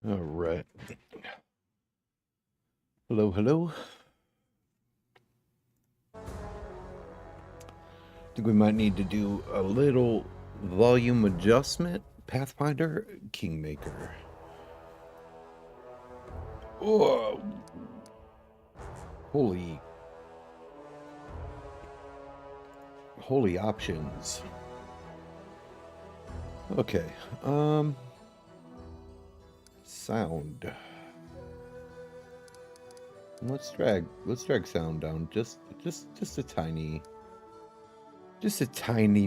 All right. Hello, hello. I think we might need to do a little volume adjustment. Pathfinder, Kingmaker. Oh, holy, holy options. Okay. Sound. Let's drag sound down just a tiny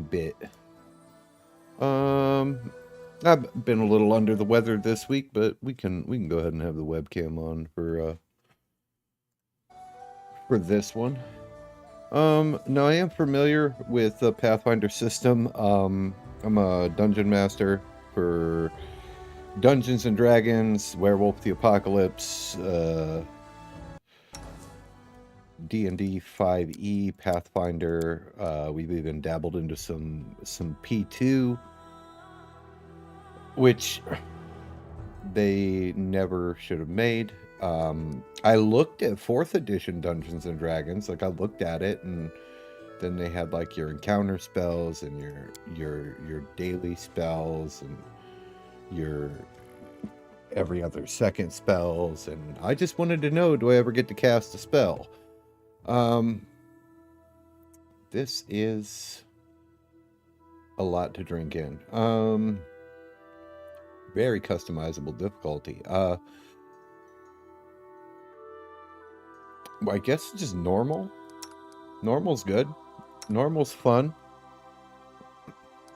bit. Um, I've been a little under the weather this week, but we can go ahead and have the webcam on for this one. No, I am familiar with the Pathfinder system. I'm a dungeon master for Dungeons and Dragons, Werewolf the Apocalypse, D&D 5e, Pathfinder. We've even dabbled into some P2, which they never should have made. I looked at 4th edition Dungeons and Dragons, like I looked at it, and then they had like your encounter spells and your daily spells and your every other second spells, and I just wanted to know, do I ever get to cast a spell? This is a lot to drink in. Very customizable difficulty. I guess just normal. Normal's good. Normal's fun.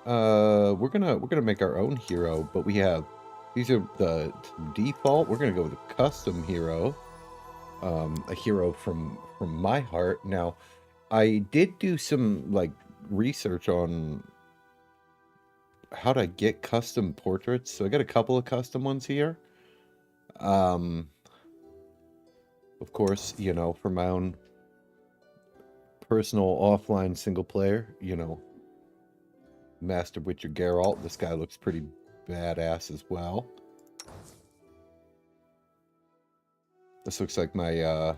We're gonna make our own hero, but these are the default. We're gonna go with a custom hero. A hero from my heart. Now, I did do some like research on how to get custom portraits, so I got a couple of custom ones here. Of course, for my own personal offline single player, Master Witcher Geralt. This guy looks pretty badass as well. This looks like my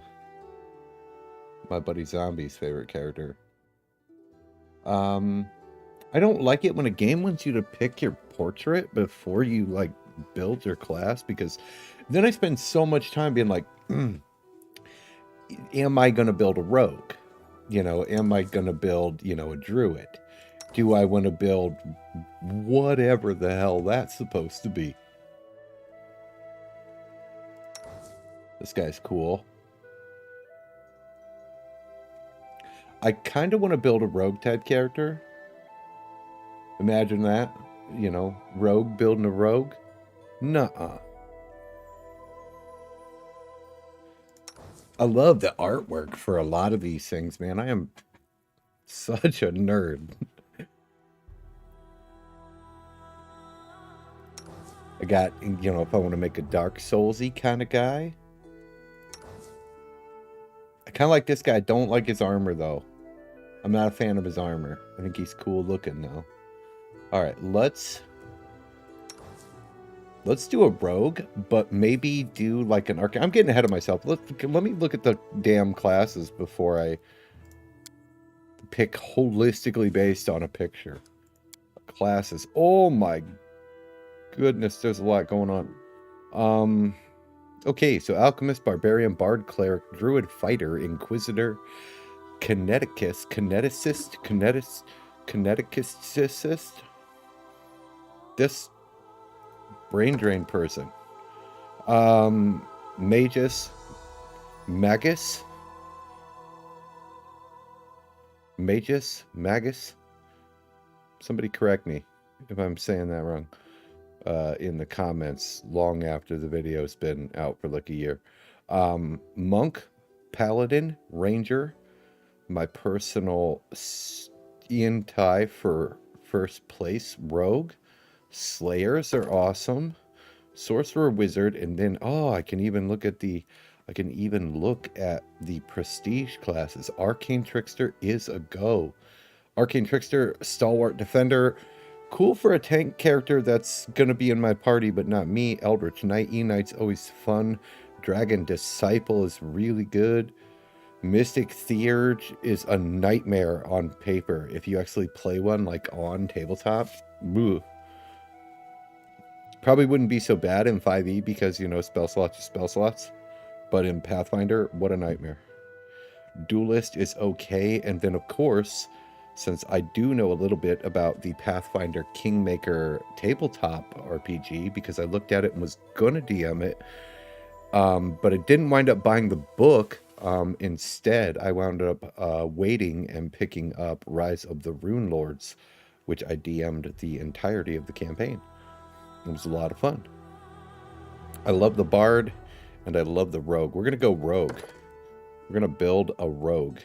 buddy Zombie's favorite character. I don't like it when a game wants you to pick your portrait before you like build your class, because then I spend so much time being like, am I gonna build a rogue? Am I gonna build, a druid? Do I want to build whatever the hell that's supposed to be? This guy's cool. I kind of want to build a rogue type character. Imagine that. Rogue building a rogue. Nuh-uh. I love the artwork for a lot of these things, man. I am such a nerd. I got, if I want to make a Dark Soulsy kind of guy. I kind of like this guy. I don't like his armor, though. I'm not a fan of his armor. I think he's cool looking, though. All right, let's do a rogue, but maybe do like an arc. I'm getting ahead of myself. Let me look at the damn classes before I pick holistically based on a picture. Classes. Oh my goodness, there's a lot going on. Okay, so Alchemist, Barbarian, Bard, Cleric, Druid, Fighter, Inquisitor, Kineticist. This brain drain person. Magus. Somebody correct me if I'm saying that wrong in the comments long after the video's been out for like a year. Monk, Paladin, Ranger, my personal Ian tie for first place, Rogue. Slayers are awesome. Sorcerer, Wizard, and then I can even look at the prestige classes. Arcane Trickster is a go. Arcane Trickster, Stalwart Defender, Cool for a tank character that's going to be in my party, but not me. Eldritch Knight E-Knight's always fun. Dragon Disciple is really good. Mystic Theurge is a nightmare on paper. If you actually play one, like, on tabletop, ugh. Probably wouldn't be so bad in 5e because, you know, spell slots are spell slots. But in Pathfinder, what a nightmare. Duelist is okay. And then, of course, since I do know a little bit about the Pathfinder Kingmaker tabletop RPG, because I looked at it and was going to DM it, but I didn't wind up buying the book. Instead, I wound up waiting and picking up Rise of the Rune Lords, which I DM'd the entirety of the campaign. It was a lot of fun. I love the Bard, and I love the Rogue. We're going to go Rogue. We're going to build a Rogue.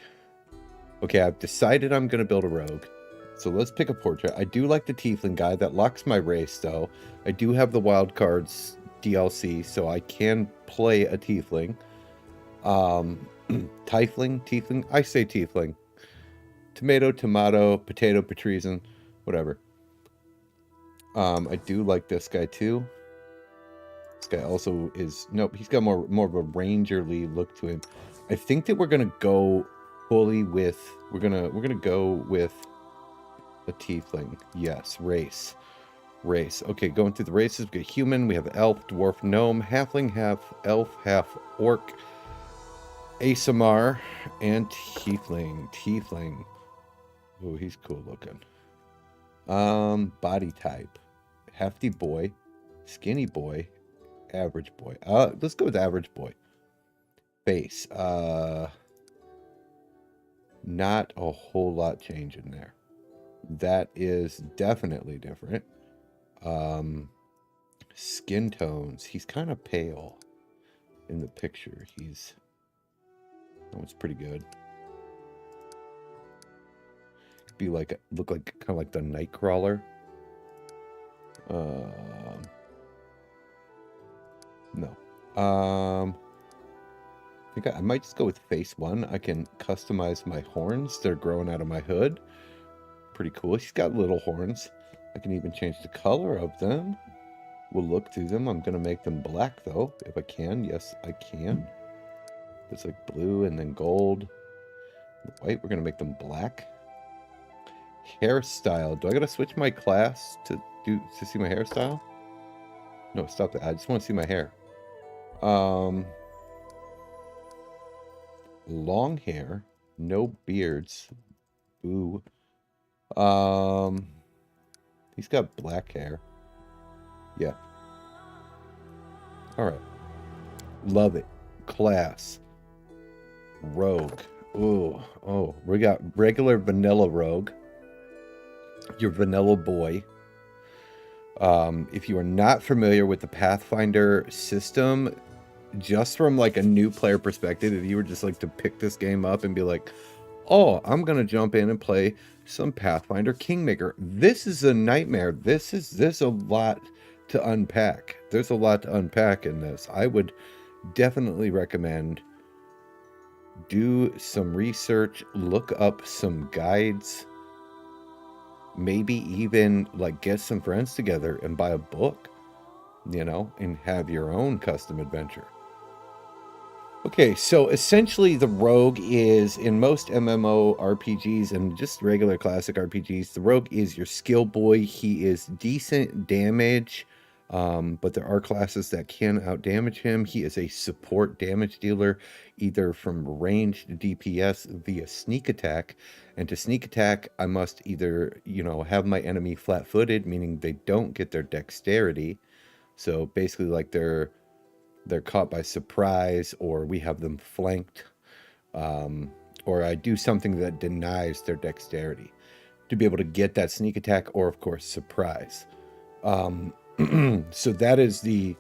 Okay, I've decided I'm going to build a Rogue. So let's pick a portrait. I do like the Tiefling guy. That locks my race, though. I do have the Wild Cards DLC, so I can play a Tiefling. Tiefling? I say Tiefling. Tomato, potato, patrician, whatever. I do like this guy too. This guy also is, nope, he's got more of a rangerly look to him. I think that we're gonna go fully with, we're gonna go with a Tiefling. Yes, race. Okay, going through the races, we got human, we have elf, dwarf, gnome, halfling, half elf, half orc, ASMR, and tiefling. Oh, he's cool looking. Body type. Hefty boy, skinny boy, average boy. Let's go with average boy. Face. Not a whole lot changing there. That is definitely different. Skin tones. He's kind of pale in the picture. Oh, it's pretty good. Be like, look like kind of like the Nightcrawler. No. I think I might just go with face one. I can customize my horns. They're growing out of my hood. Pretty cool. She's got little horns. I can even change the color of them. We'll look through them. I'm going to make them black, though, if I can. Yes, I can. It's like blue and then gold. White, we're going to make them black. Hairstyle. Do I got to switch my class to see my hairstyle? No, stop that. I just want to see my hair. Long hair, no beards. Boo. He's got black hair. Yeah. All right. Love it. Class. Rogue. Oh, we got regular vanilla rogue. Your vanilla boy. If you are not familiar with the Pathfinder system, just from like a new player perspective, if you were just like to pick this game up and be like, oh, I'm gonna jump in and play some Pathfinder Kingmaker, this is a nightmare. There's a lot to unpack. There's a lot to unpack in this. I would definitely recommend do some research, look up some guides, maybe even like get some friends together and buy a book, you know, and have your own custom adventure. Okay, so essentially the rogue is, in most MMO RPGs and just regular classic RPGs, the rogue is your skill boy. He is decent damage, but there are classes that can outdamage him. He is a support damage dealer, either from ranged DPS via sneak attack. And to sneak attack, I must either, you know, have my enemy flat-footed, meaning they don't get their dexterity. So basically like they're caught by surprise, or we have them flanked, or I do something that denies their dexterity to be able to get that sneak attack, or of course surprise. So that is the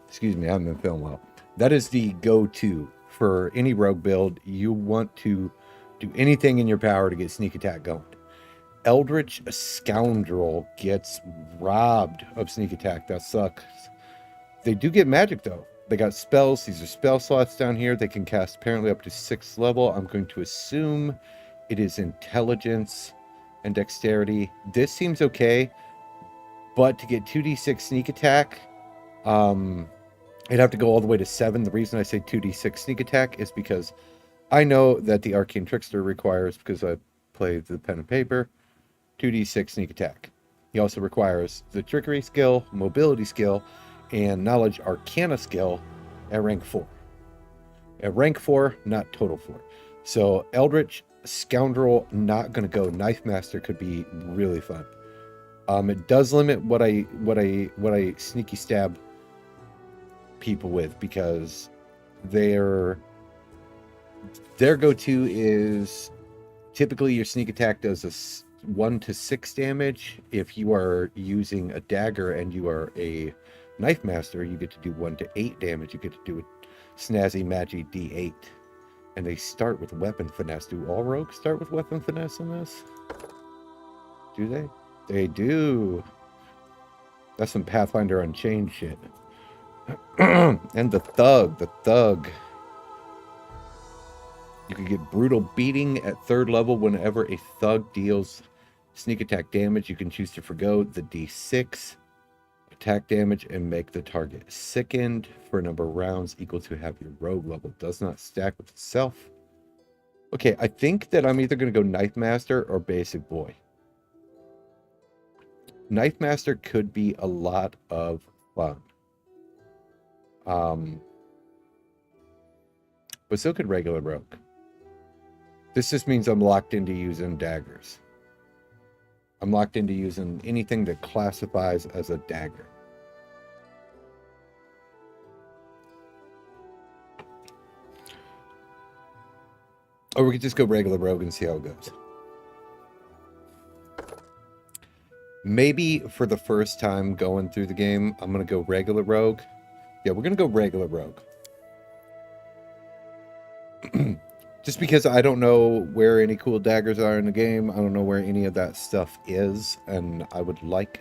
excuse me, I haven't been feeling well. That is the go-to for any rogue build. You want to do anything in your power to get sneak attack going. Eldritch Scoundrel gets robbed of sneak attack. That sucks. They do get magic, though. They got spells. These are spell slots down here. They can cast apparently up to 6th level. I'm going to assume it is intelligence. and dexterity. This seems okay, but to get 2d6 sneak attack, I'd have to go all the way to 7. The reason I say 2d6 sneak attack is because I know that the Arcane Trickster requires, because I play the pen and paper, 2d6 sneak attack. He also requires the trickery skill, mobility skill, and knowledge arcana skill at rank 4. At rank 4, not total 4. So Eldritch, Scoundrel, not going to go. Knife Master could be really fun. It does limit what I sneaky stab people with, because their go-to is typically your sneak attack does a 1 to 6 damage. If you are using a dagger and you are a knife master, you get to do 1 to 8 damage. You get to do a snazzy magi d8, and they start with weapon finesse. Do all rogues start with weapon finesse in this? Do they? They do. That's some Pathfinder Unchained shit. And the thug. You can get brutal beating at 3rd level whenever a thug deals sneak attack damage. You can choose to forgo the d6 attack damage and make the target sickened for a number of rounds equal to half your rogue level. Does not stack with itself. Okay, I think that I'm either going to go Knife Master or Basic Boy. Knife Master could be a lot of fun. But so could regular rogue. This just means I'm locked into using daggers. I'm locked into using anything that classifies as a dagger. Or we could just go regular rogue and see how it goes. Maybe for the first time going through the game, I'm going to go regular rogue. Yeah, we're going to go regular rogue. Just because I don't know where any cool daggers are in the game. I don't know where any of that stuff is. And I would like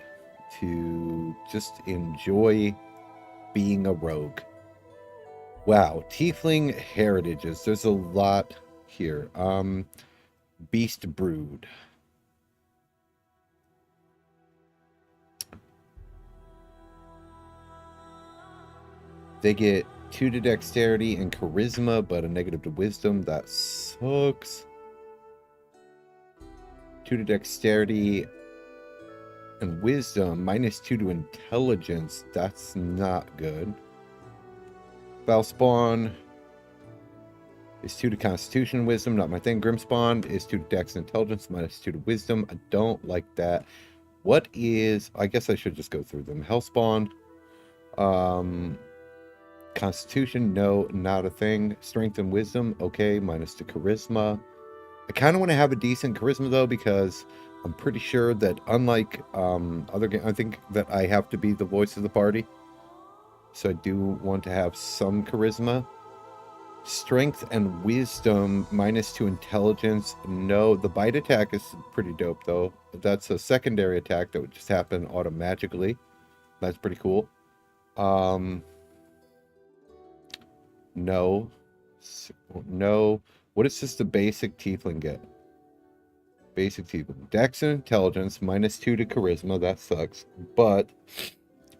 to just enjoy being a rogue. Wow, Tiefling Heritages. There's a lot here. Beast Brood. They get 2 to dexterity and charisma, but a negative to wisdom. That sucks. 2 to dexterity and wisdom, -2 to intelligence. That's not good. Foulspawn is 2 to constitution and wisdom, not my thing. Grimspawn is 2 to dex and intelligence, -2 to wisdom. I don't like that. What is... I guess I should just go through them. Hellspawn. Constitution, no, not a thing. Strength and wisdom, okay, -2 charisma. I kind of want to have a decent charisma, though, because I'm pretty sure that unlike other games, I think that I have to be the voice of the party. So I do want to have some charisma. Strength and wisdom, -2 intelligence. No, the bite attack is pretty dope, though. That's a secondary attack that would just happen automatically. That's pretty cool. No. No. What does just the basic Tiefling get? Basic Tiefling. Dex and intelligence, -2 to charisma. That sucks. But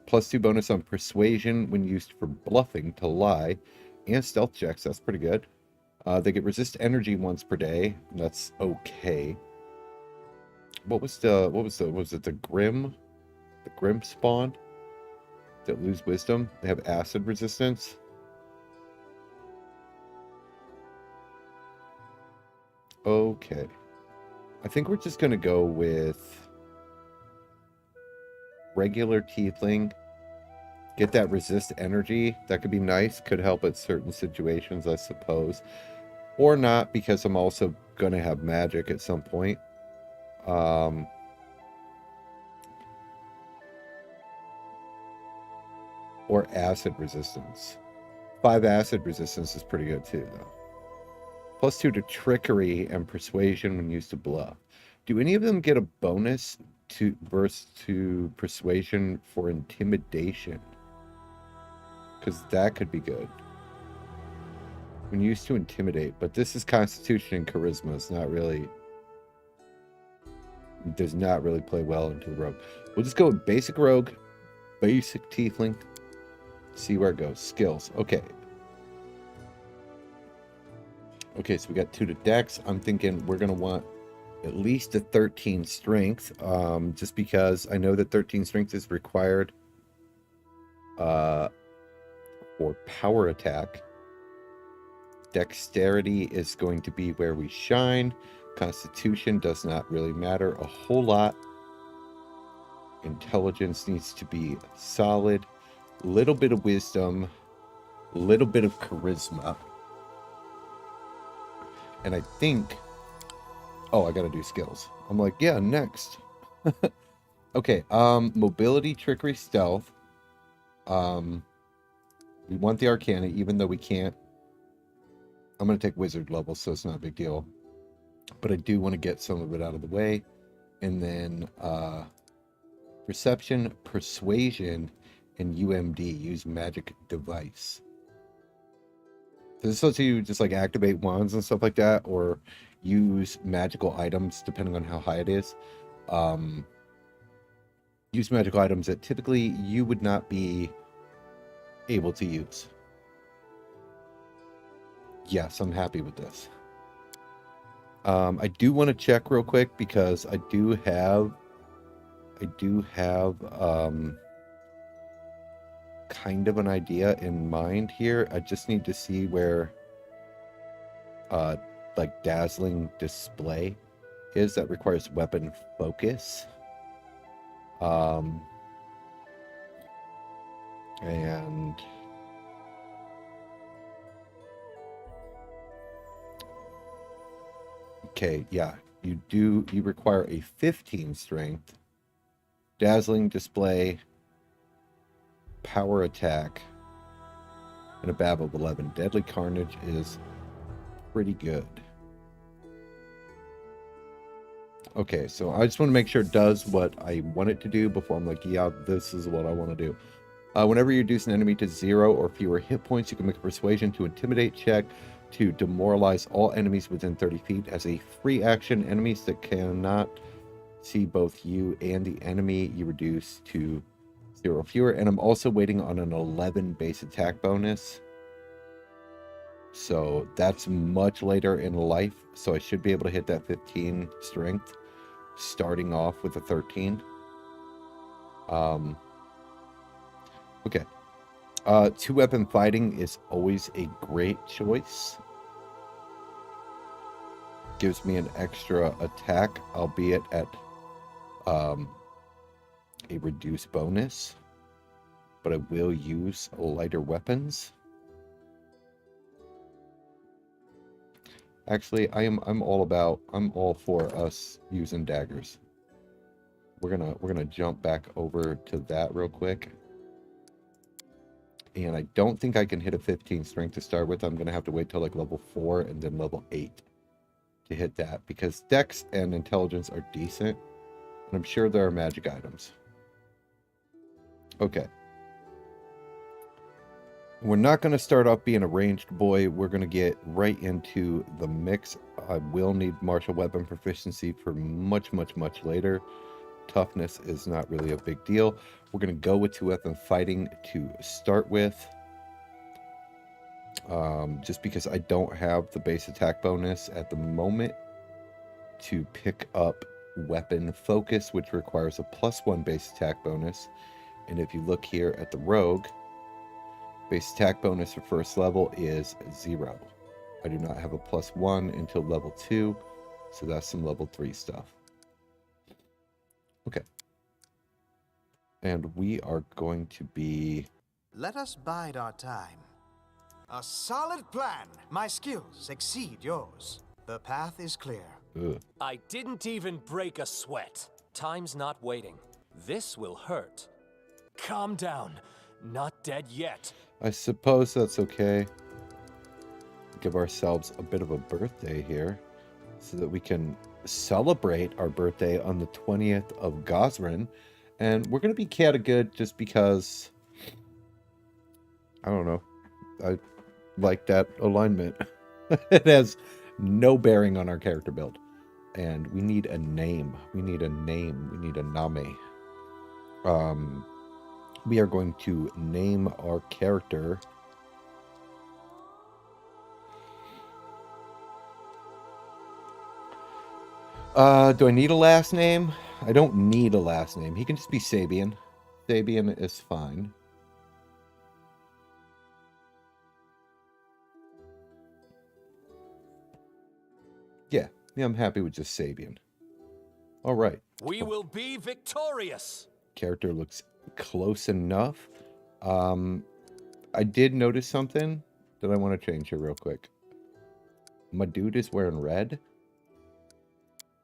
+2 bonus on persuasion when used for bluffing to lie. And stealth checks. That's pretty good. They get resist energy once per day. That's okay. What was it the Grim? The Grim spawn? That lose wisdom? They have acid resistance. Okay. I think we're just going to go with regular Tiefling. Get that resist energy. That could be nice. Could help at certain situations, I suppose. Or not, because I'm also going to have magic at some point. Or acid resistance. 5 acid resistance is pretty good too, though. +2 to trickery and persuasion when used to bluff. Do any of them get a bonus to burst to persuasion for intimidation? Because that could be good. When used to intimidate, but this is constitution and charisma. It's not really... does not really play well into the rogue. We'll just go with basic rogue, basic tiefling, see where it goes. Skills. Okay. Okay, so we got 2 to dex. I'm thinking we're going to want at least a 13 strength, just because I know that 13 strength is required for power attack. Dexterity is going to be where we shine. Constitution does not really matter a whole lot. Intelligence needs to be solid. Little bit of wisdom. Little bit of charisma. And I think... Oh, I gotta do skills. I'm like, yeah, next. Okay, mobility, trickery, stealth. We want the Arcana, even though we can't. I'm going to take wizard level, so it's not a big deal. But I do want to get some of it out of the way. And then perception, persuasion, and UMD, use magic device. So this lets you just like activate wands and stuff like that, or use magical items depending on how high it is. Use magical items that typically you would not be able to use. Yes, I'm happy with this. I do want to check real quick because I do have kind of an idea in mind here. I just need to see where like dazzling display is. That requires weapon focus. And okay, yeah, you require a 15 strength, dazzling display, power attack, and a BAB of 11. Deadly carnage is pretty good. Okay, so I just want to make sure it does what I want it to do before I'm like, yeah, this is what I want to do. Whenever you reduce an enemy to 0 or fewer hit points, you can make a persuasion to intimidate check to demoralize all enemies within 30 feet. As a free action, enemies that cannot see both you and the enemy, you reduce to 0 or fewer. And I'm also waiting on an 11 base attack bonus. So that's much later in life. So I should be able to hit that 15 strength, starting off with a 13. Okay. 2-weapon fighting is always a great choice. Gives me an extra attack, albeit at a reduced bonus. But I will use lighter weapons. Actually, I'm all for us using daggers. We're gonna jump back over to that real quick. And I don't think I can hit a 15 strength to start with. I'm gonna have to wait till like level 4 and then level 8 to hit that, because Dex and Intelligence are decent, and I'm sure there are magic items. Okay. We're not going to start off being a ranged boy. We're going to get right into the mix. I will need martial weapon proficiency for much, much, much later. Toughness is not really a big deal. We're going to go with 2-weapon fighting to start with. Just because I don't have the base attack bonus at the moment to pick up weapon focus, which requires a +1 base attack bonus. And if you look here at the rogue, base attack bonus for first level is 0. I do not have a +1 until level 2, so that's some level 3 stuff. Okay. And we are going to be... Let us bide our time. A solid plan. My skills exceed yours. The path is clear. Ugh. I didn't even break a sweat. Time's not waiting. This will hurt. Calm down. Not dead yet. I suppose that's okay. Give ourselves a bit of a birthday here so that we can celebrate our birthday on the 20th of Gosrin. And we're going to be chaotic good just because, I don't know, I like that alignment. It has no bearing on our character build. And we need a name. We need a name. We need a name. We are going to name our character. Do I need a last name? I don't need a last name. He can just be Sabian. Sabian is fine. Yeah, I'm happy with just Sabian. All right. We will be victorious. Character looks close enough. I did notice something that I want to change here real quick. My dude is wearing red.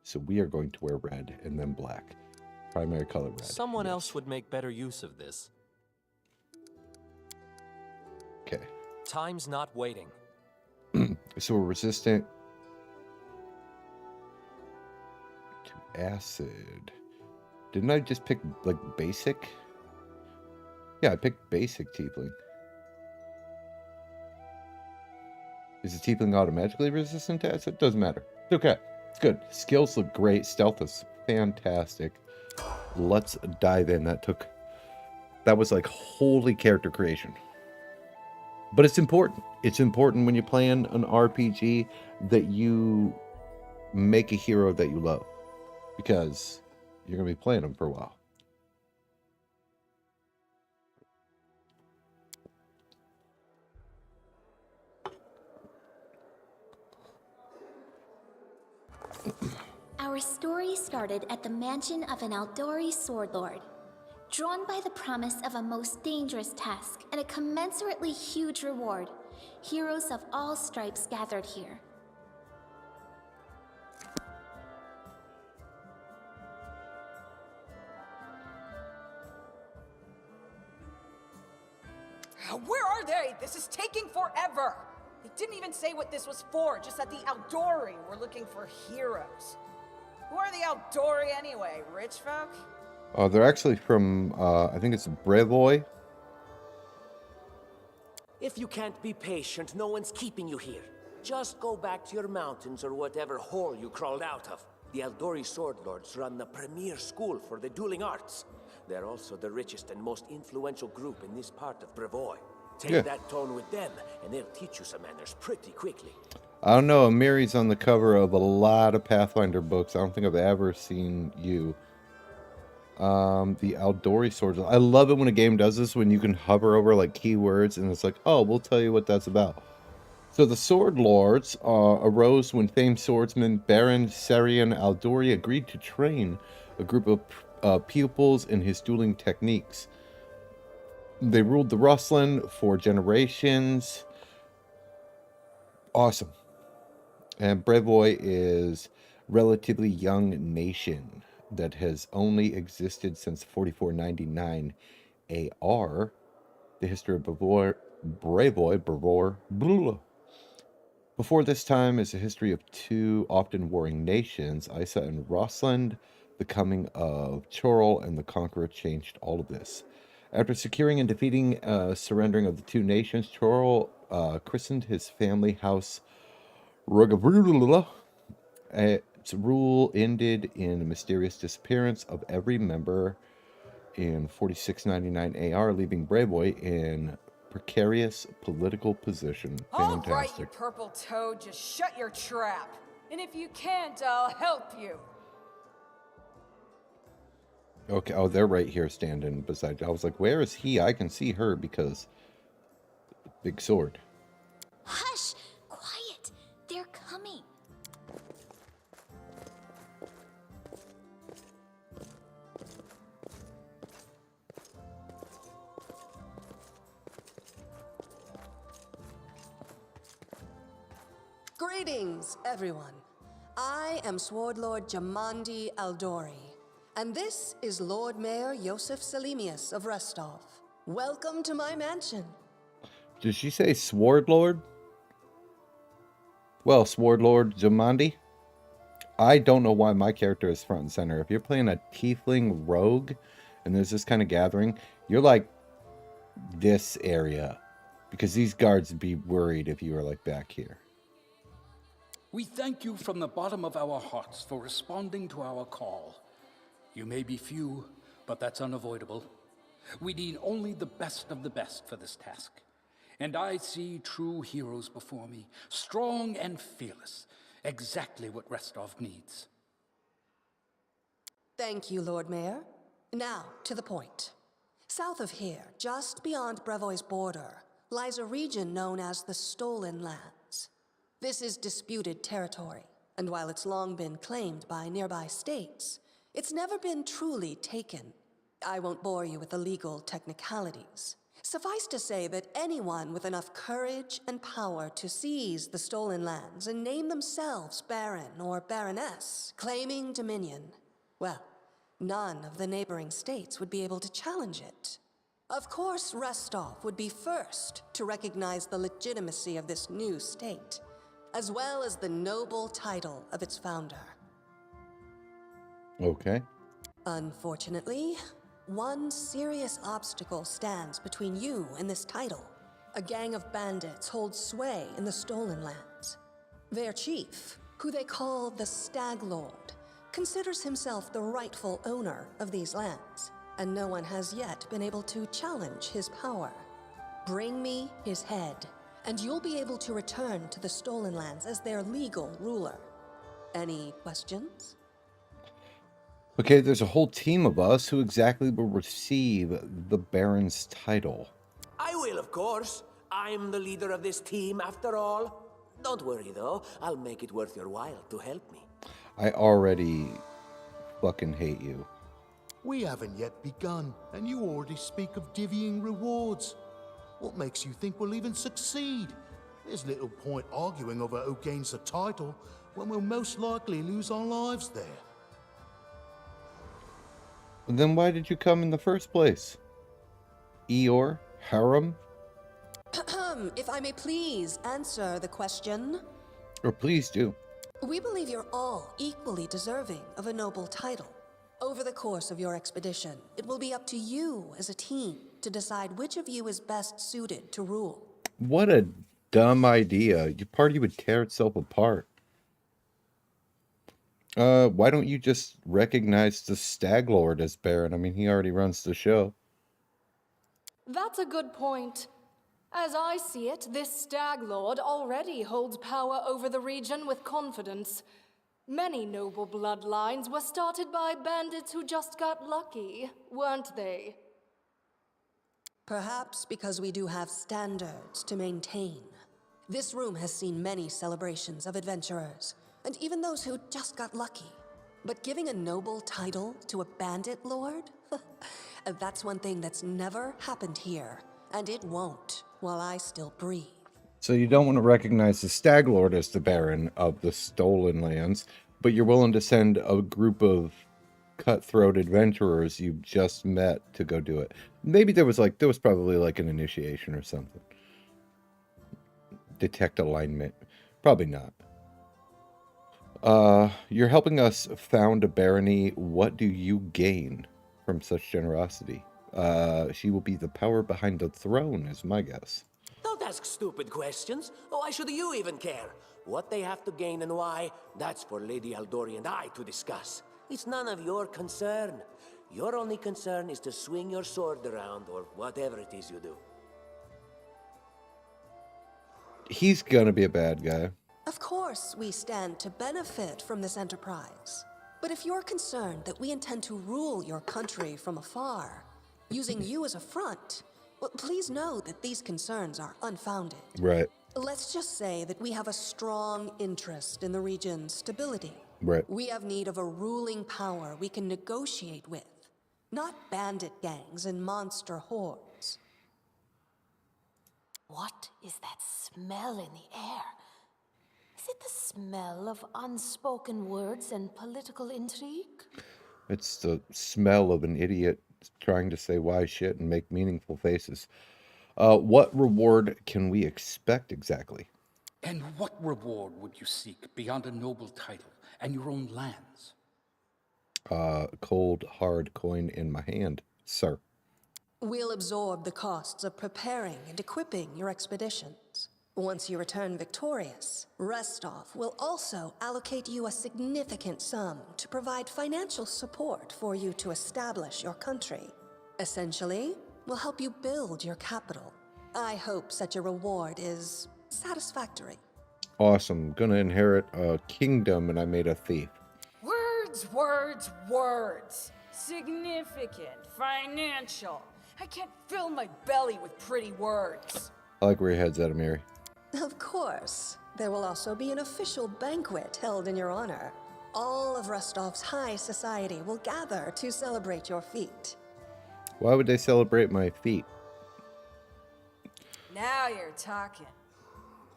So we are going to wear red and then black. Primary color red. Someone else would make better use of this. Okay. Time's not waiting. So we're resistant to acid. Didn't I just pick, like, basic? Yeah, I picked basic Tiefling. Is the Tiefling automatically resistant to acid? Doesn't matter. It's okay. It's good. Skills look great. Stealth is fantastic. Let's dive in. That was like holy character creation. But it's important. It's important when you're playing an RPG that you make a hero that you love. Because you're going to be playing them for a while. Our story started at the mansion of an Aldori sword lord. Drawn by the promise of a most dangerous task and a commensurately huge reward, heroes of all stripes gathered here. Where are they? This is taking forever! They didn't even say what this was for, just that the Aldori were looking for heroes. Who are the Aldori anyway? Rich folk? They're actually from, I think it's Brevoy. If you can't be patient, no one's keeping you here. Just go back to your mountains or whatever hole you crawled out of. The Aldori Sword Lords run the premier school for the dueling arts. They're also the richest and most influential group in this part of Brevoy. Take that tone with them, and they'll teach you some manners pretty quickly. I don't know. Miri's on the cover of a lot of Pathfinder books. I don't think I've ever seen you. The Aldori swords. I love it when a game does this, when you can hover over like keywords and it's like, oh, we'll tell you what that's about. So the Sword Lords arose when famed swordsman Baron Sarian Aldori agreed to train a group of pupils in his dueling techniques. They ruled the Rustland for generations. Awesome. And Brevoy is relatively young nation that has only existed since 4499 AR. The history of Brevoy. Before this time is a history of two often warring nations, Isa and Rostland. The coming of Chorrol and the Conqueror changed all of this. After securing and defeating surrendering of the two nations, Chorrol christened his family house Rugabrula. Its rule ended in a mysterious disappearance of every member in 4699 AR, leaving Brevoy in precarious political position. All Fantastic. right, you purple toad, just shut your trap. And if you can't, I'll help you. Okay, oh, they're right here standing beside you. I was like, where is he? I can see her because big sword. Hush! Quiet! They're coming. Greetings, everyone. I am Sword Lord Jamandi Aldori, and this is Lord Mayor Yosef Salimius of Restov. Welcome to my mansion. Did she say Sword Lord? Well, Sword Lord Jamandi, I don't know why my character is front and center. If you're playing a Tiefling rogue and there's this kind of gathering, you're like this area. Because these guards would be worried if you were like back here. We thank you from the bottom of our hearts for responding to our call. You may be few, but that's unavoidable. We need only the best of the best for this task. And I see true heroes before me, strong and fearless, exactly what Restov needs. Thank you, Lord Mayor. Now, to the point. South of here, just beyond Brevoy's border, lies a region known as the Stolen Lands. This is disputed territory, and while it's long been claimed by nearby states, it's never been truly taken. I won't bore you with the legal technicalities. Suffice to say that anyone with enough courage and power to seize the Stolen Lands and name themselves Baron or Baroness, claiming dominion, well, none of the neighboring states would be able to challenge it. Of course, Restov would be first to recognize the legitimacy of this new state, as well as the noble title of its founder. Okay. Unfortunately, one serious obstacle stands between you and this title. A gang of bandits holds sway in the Stolen Lands. Their chief, who they call the Stag Lord, considers himself the rightful owner of these lands, and no one has yet been able to challenge his power. Bring me his head, and you'll be able to return to the Stolen Lands as their legal ruler. Any questions? Okay, there's a whole team of us. Who exactly will receive the Baron's title? I will, of course. I'm the leader of this team, after all. Don't worry, though. I'll make it worth your while to help me. I already fucking hate you. We haven't yet begun, and you already speak of divvying rewards. What makes you think we'll even succeed? There's little point arguing over who gains the title when we'll most likely lose our lives there. Then why did you come in the first place? Eeyore? Harem? If I may please answer the question. Or please do. We believe you're all equally deserving of a noble title. Over the course of your expedition, it will be up to you as a team to decide which of you is best suited to rule. What a dumb idea. Your party would tear itself apart. Why don't you just recognize the Stag Lord as Baron? I mean, he already runs the show. That's a good point. As I see it, this Stag Lord already holds power over the region with confidence. Many noble bloodlines were started by bandits who just got lucky, weren't they? Perhaps because we do have standards to maintain. This room has seen many celebrations of adventurers, and even those who just got lucky. But giving a noble title to a bandit lord? That's one thing that's never happened here, and it won't while I still breathe. So you don't want to recognize the Stag Lord as the Baron of the Stolen Lands, but you're willing to send a group of cutthroat adventurers you've just met to go do it. Maybe there was probably like an initiation or something. Detect alignment. Probably not. You're helping us found a barony. What do you gain from such generosity? She will be the power behind the throne, is my guess. Don't ask stupid questions. Why should you even care? What they have to gain and why, that's for Lady Aldori and I to discuss. It's none of your concern. Your only concern is to swing your sword around, or whatever it is you do. He's gonna be a bad guy. Of course, we stand to benefit from this enterprise. But if you're concerned that we intend to rule your country from afar, using you as a front, well, please know that these concerns are unfounded. Right. Let's just say that we have a strong interest in the region's stability. Right. We have need of a ruling power we can negotiate with, not bandit gangs and monster hordes. What is that smell in the air? Is it the smell of unspoken words and political intrigue? It's the smell of an idiot trying to say wise shit and make meaningful faces. What reward can we expect exactly? And what reward would you seek beyond a noble title and your own lands? Cold, hard coin in my hand, sir. We'll absorb the costs of preparing and equipping your expeditions. Once you return victorious, Restov will also allocate you a significant sum to provide financial support for you to establish your country. Essentially, will help you build your capital. I hope such a reward is satisfactory. Awesome. Gonna inherit a kingdom and I made a thief. Words, words, words. Significant, financial. I can't fill my belly with pretty words. I like where your head's at, Amiri. Of course. There will also be an official banquet held in your honor. All of Rostov's high society will gather to celebrate your feat. Why would they celebrate my feet? Now you're talking.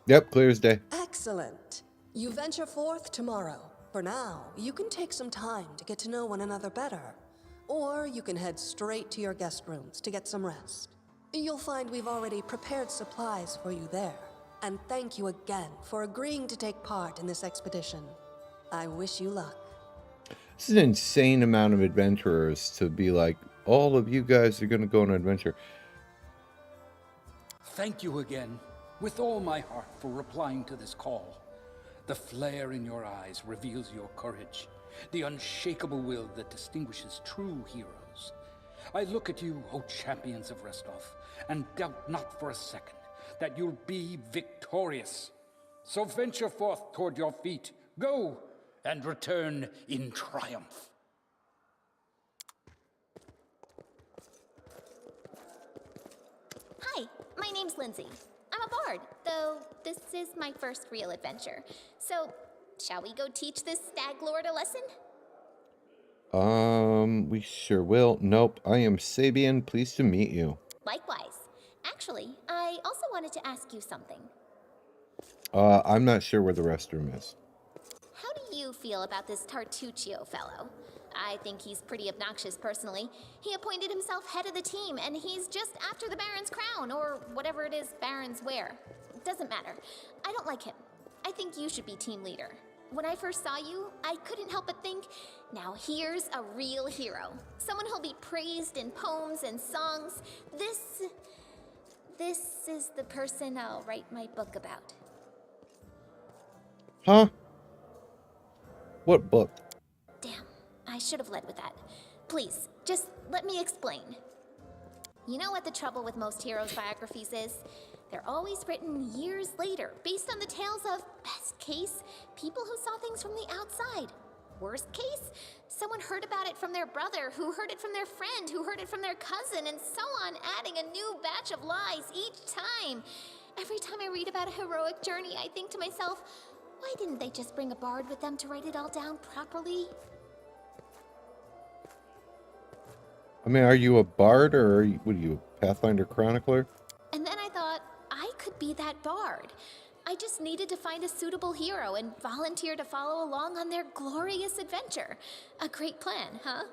Yep, clear as day. Excellent. You venture forth tomorrow. For now, you can take some time to get to know one another better. Or you can head straight to your guest rooms to get some rest. You'll find we've already prepared supplies for you there. And thank you again for agreeing to take part in this expedition. I wish you luck. This is an insane amount of adventurers to be like, all of you guys are going to go on an adventure. Thank you again, with all my heart, for replying to this call. The flare in your eyes reveals your courage, the unshakable will that distinguishes true heroes. I look at you, O champions of Restov, and doubt not for a second that you'll be victorious. So venture forth toward your feet. Go, and return in triumph. Hi, my name's Lindsay. I'm a bard, though this is my first real adventure. So, shall we go teach this stag lord a lesson? We sure will. Nope, I am Sabian. Pleased to meet you. Likewise. Actually, I also wanted to ask you something. I'm not sure where the restroom is. How do you feel about this Tartuccio fellow? I think he's pretty obnoxious personally. He appointed himself head of the team, and he's just after the Baron's crown, or whatever it is barons wear. Doesn't matter. I don't like him. I think you should be team leader. When I first saw you, I couldn't help but think, now here's a real hero. Someone who'll be praised in poems and songs. This is the person I'll write my book about. Huh? What book? Damn, I should have led with that. Please, just let me explain. You know what the trouble with most heroes' biographies is? They're always written years later, based on the tales of, best case, people who saw things from the outside. Worst case, someone heard about it from their brother, who heard it from their friend, who heard it from their cousin, and so on, adding a new batch of lies each time. Every time I read about a heroic journey, I think to myself, why didn't they just bring a bard with them to write it all down properly? I mean, are you a bard or what are you, a Pathfinder chronicler? And then I thought, I could be that bard. I just needed to find a suitable hero and volunteer to follow along on their glorious adventure. A great plan, huh?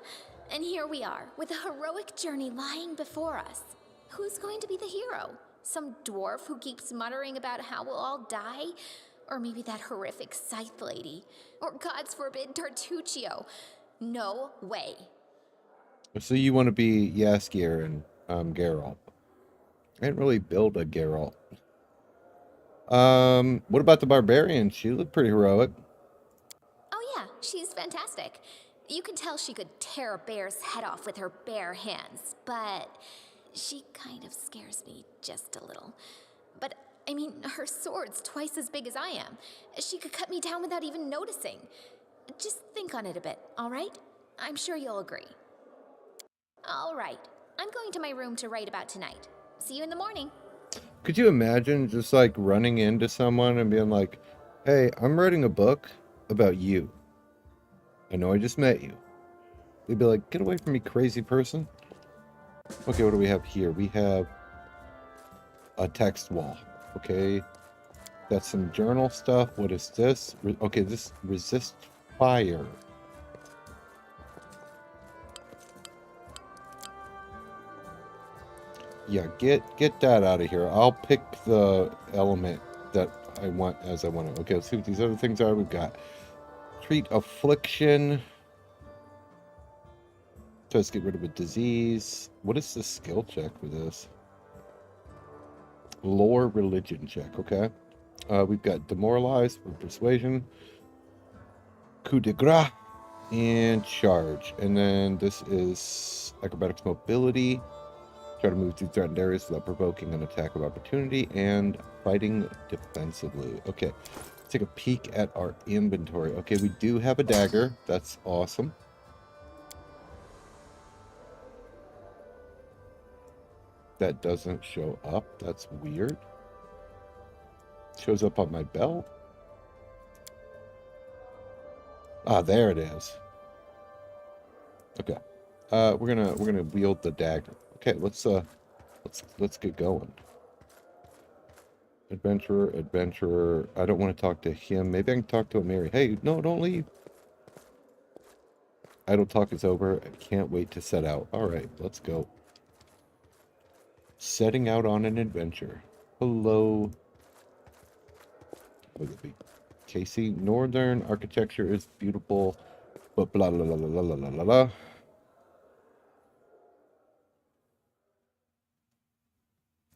And here we are, with a heroic journey lying before us. Who's going to be the hero? Some dwarf who keeps muttering about how we'll all die? Or maybe that horrific scythe lady? Or, God's forbid, Tartuccio? No way. So you want to be Yaskier and Geralt. I didn't really build a Geralt. What about the barbarian? She looked pretty heroic. Oh yeah, she's fantastic. You can tell she could tear a bear's head off with her bare hands, but she kind of scares me just a little. But, I mean, her sword's twice as big as I am. She could cut me down without even noticing. Just think on it a bit, all right? I'm sure you'll agree. All right, I'm going to my room to write about tonight. See you in the morning. Could you imagine just like running into someone and being like, hey, I'm writing a book about you. I know I just met you. They'd be like, get away from me, crazy person. Okay, what do we have here? We have a text wall. Okay. Got some journal stuff. What is this? Okay, this resist fire. Yeah, get that out of here. I'll pick the element that I want as I want it. Okay, let's see what these other things are. We've got treat affliction. So let's get rid of a disease. What is the skill check for this? Lore religion check, okay. We've got demoralize for persuasion, coup de grace, and charge. And then this is acrobatics mobility. Try to move through threatened areas without provoking an attack of opportunity, and fighting defensively. Okay, let's take a peek at our inventory. Okay, we do have a dagger. That's awesome. That doesn't show up. That's weird. Shows up on my belt. Ah, there it is. Okay. We're gonna wield the dagger. Okay, let's get going. Adventurer. I don't want to talk to him. Maybe I can talk to Mary. Hey, no, don't leave. Idle talk is over. I can't wait to set out. All right, let's go. Setting out on an adventure. Hello. Would it be Casey? Northern architecture is beautiful, but blah blah blah blah blah blah blah blah.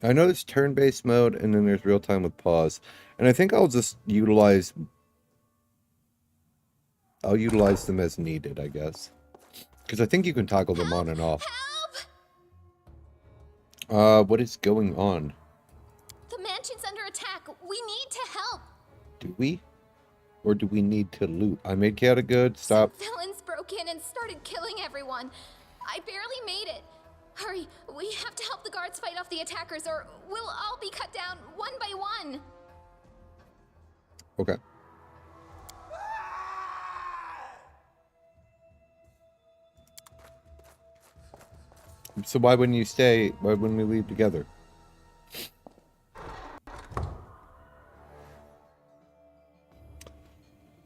I know there's turn-based mode, and then there's real-time with pause. And I think I'll just utilize them as needed, I guess. Because I think you can toggle them on and off. What is going on? The mansion's under attack. We need to help. Do we? Or do we need to loot? I made chaotic good. Stop. Some villains broke in and started killing everyone. I barely made it. Hurry, we have to help the guards fight off the attackers, or we'll all be cut down one by one. Okay. So why wouldn't you stay? Why wouldn't we leave together?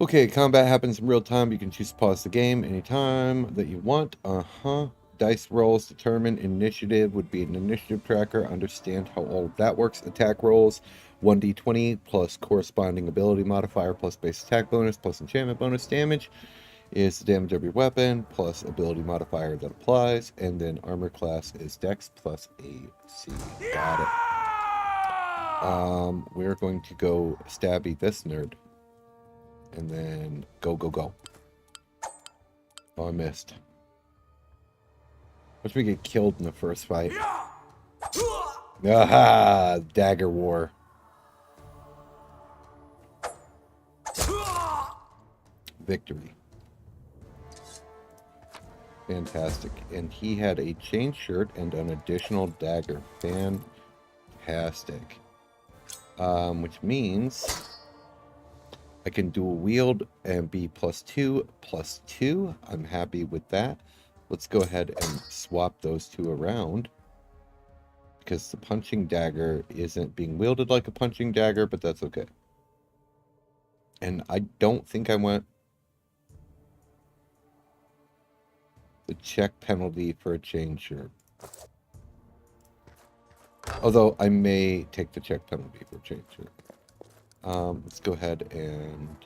Okay, combat happens in real time. You can choose to pause the game anytime that you want. Dice rolls determine initiative would be an initiative tracker. Understand how all of that works. Attack rolls 1d20 plus corresponding ability modifier plus base attack bonus plus enchantment bonus. Damage is the damage of your weapon plus ability modifier that applies. And then armor class is Dex plus AC. Got it. We're going to go stabby this nerd. And then go. Oh, I missed. Watch me get killed in the first fight. Aha! Dagger war. Victory. Fantastic. And he had a chain shirt and an additional dagger. Fantastic. Which means I can dual wield and be +2/+2. I'm happy with that. Let's go ahead and swap those two around. Because the punching dagger isn't being wielded like a punching dagger, but that's okay. And I don't think I want the check penalty for a chain shirt. Although I may take the check penalty for a chain shirt. Let's go ahead and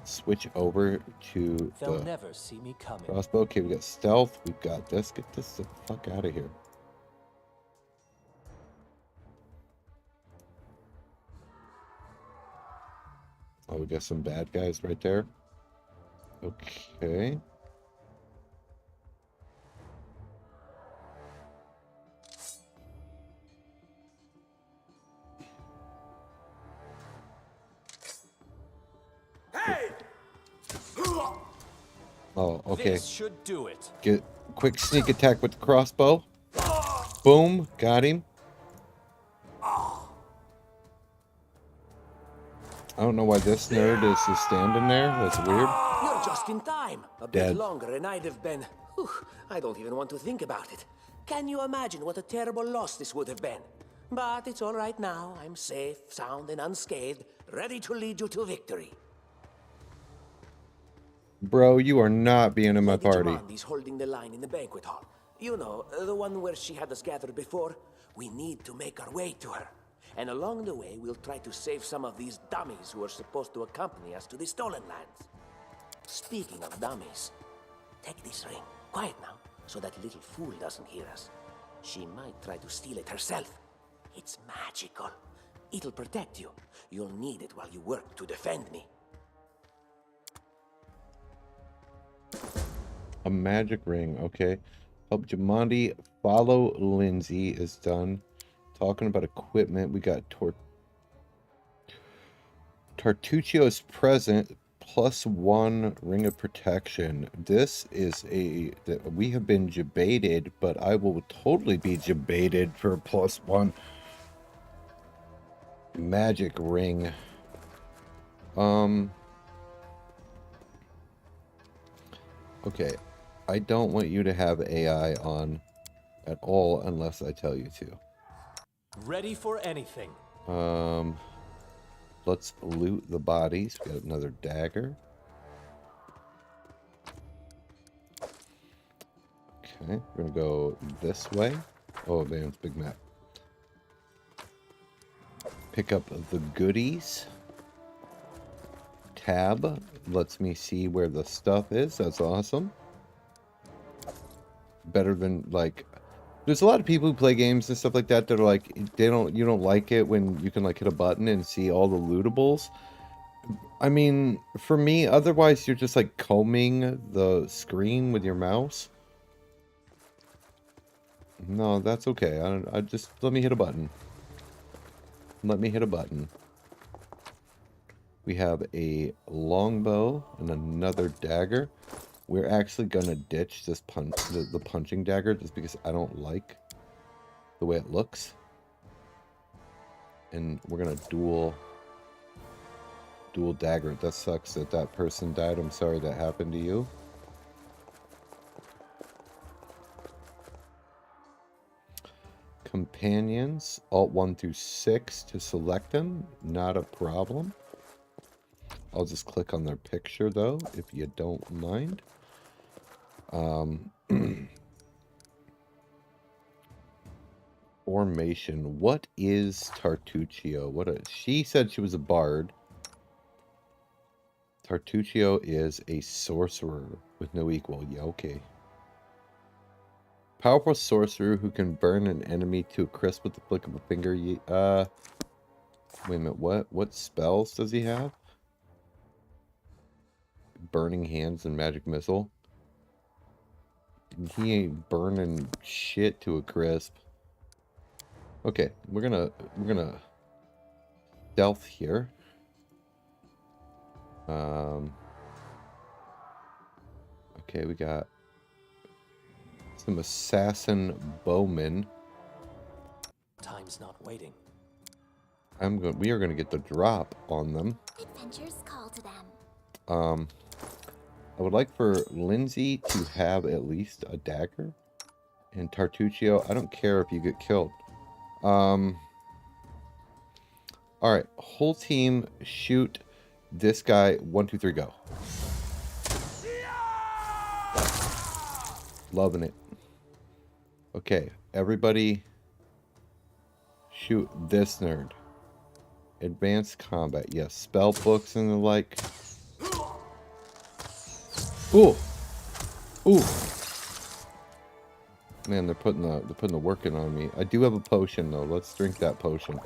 switch over to They'll the never see me coming. crossbow. Okay, we got stealth. We've got this. Get this the fuck out of here. Oh, we got some bad guys right there. Okay. Oh, okay. This should do it. Get quick sneak attack with the crossbow. Boom, got him. I don't know why this nerd is just standing there. That's weird. You're just in time. A Dead. bit longer and I'd have been... Whew, I don't even want to think about it. Can you imagine what a terrible loss this would have been? But it's all right now. I'm safe, sound, and unscathed, ready to lead you to victory. Bro, you are not being in my party. He's holding the line in the banquet hall. You know, the one where she had us gathered before. We need to make our way to her. And along the way, we'll try to save some of these dummies who are supposed to accompany us to the stolen lands. Speaking of dummies, take this ring. Quiet now, so that little fool doesn't hear us. She might try to steal it herself. It's magical. It'll protect you. You'll need it while you work to defend me. A magic ring, okay. Help Jamandi follow Lindsay is done. Talking about equipment, we got Tartuccio's present, +1 ring of protection. This is we have been debated, but I will totally be debated for a +1 magic ring. Okay, I don't want you to have AI on at all unless I tell you to. Ready for anything. Let's loot the bodies. We got another dagger. Okay, we're gonna go this way. Oh man, it's a big map. Pick up the goodies. Tab lets me see where the stuff is. That's awesome. Better than, like, there's a lot of people who play games and stuff like that that are like, you don't like it when you can like hit a button and see all the lootables. I mean, for me, otherwise you're just like combing the screen with your mouse. No, that's okay. I just let me hit a button. Let me hit a button. We have a longbow and another dagger. We're actually gonna ditch this the punching dagger just because I don't like the way it looks. And we're gonna dual dagger. That sucks that that person died. I'm sorry that happened to you. Companions, Alt 1 through 6 to select them. Not a problem. I'll just click on their picture though, if you don't mind. Formation. What is Tartuccio? She said she was a bard. Tartuccio is a sorcerer with no equal. Yeah, okay. Powerful sorcerer who can burn an enemy to a crisp with the flick of a finger. Wait a minute, what spells does he have? Burning hands and magic missile. He ain't burning shit to a crisp. Okay, we're gonna stealth here. Okay, we got some assassin bowmen. Time's not waiting. We are gonna get the drop on them. Adventures call to them. I would like for Lindsay to have at least a dagger. And Tartuccio, I don't care if you get killed. Alright, whole team shoot this guy. 1, 2, 3, go. Loving it. Okay, everybody shoot this nerd. Advanced combat, yes. Spell books and the like. Ooh. Ooh. Man, they're putting the work in on me. I do have a potion though. Let's drink that potion.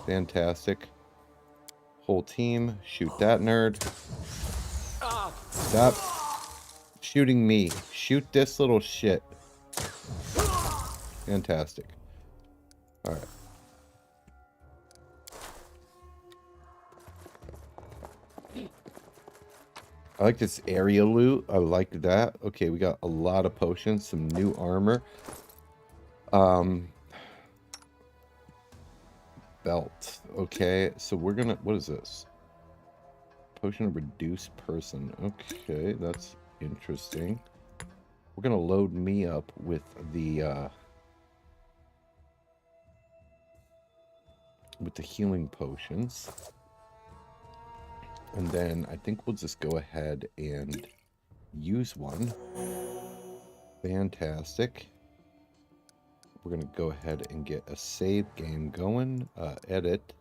Fantastic. Whole team, shoot that nerd. Stop shooting me. Shoot this little shit. Fantastic. Alright. I like this area loot. I like that. Okay, we got a lot of potions, some new armor. Belt. Okay, so we're gonna, what is this? Potion of reduced person. Okay, that's interesting. We're gonna load me up with the healing potions. And then I think we'll just go ahead and use one. Fantastic. We're going to go ahead and get a save game going. Edit.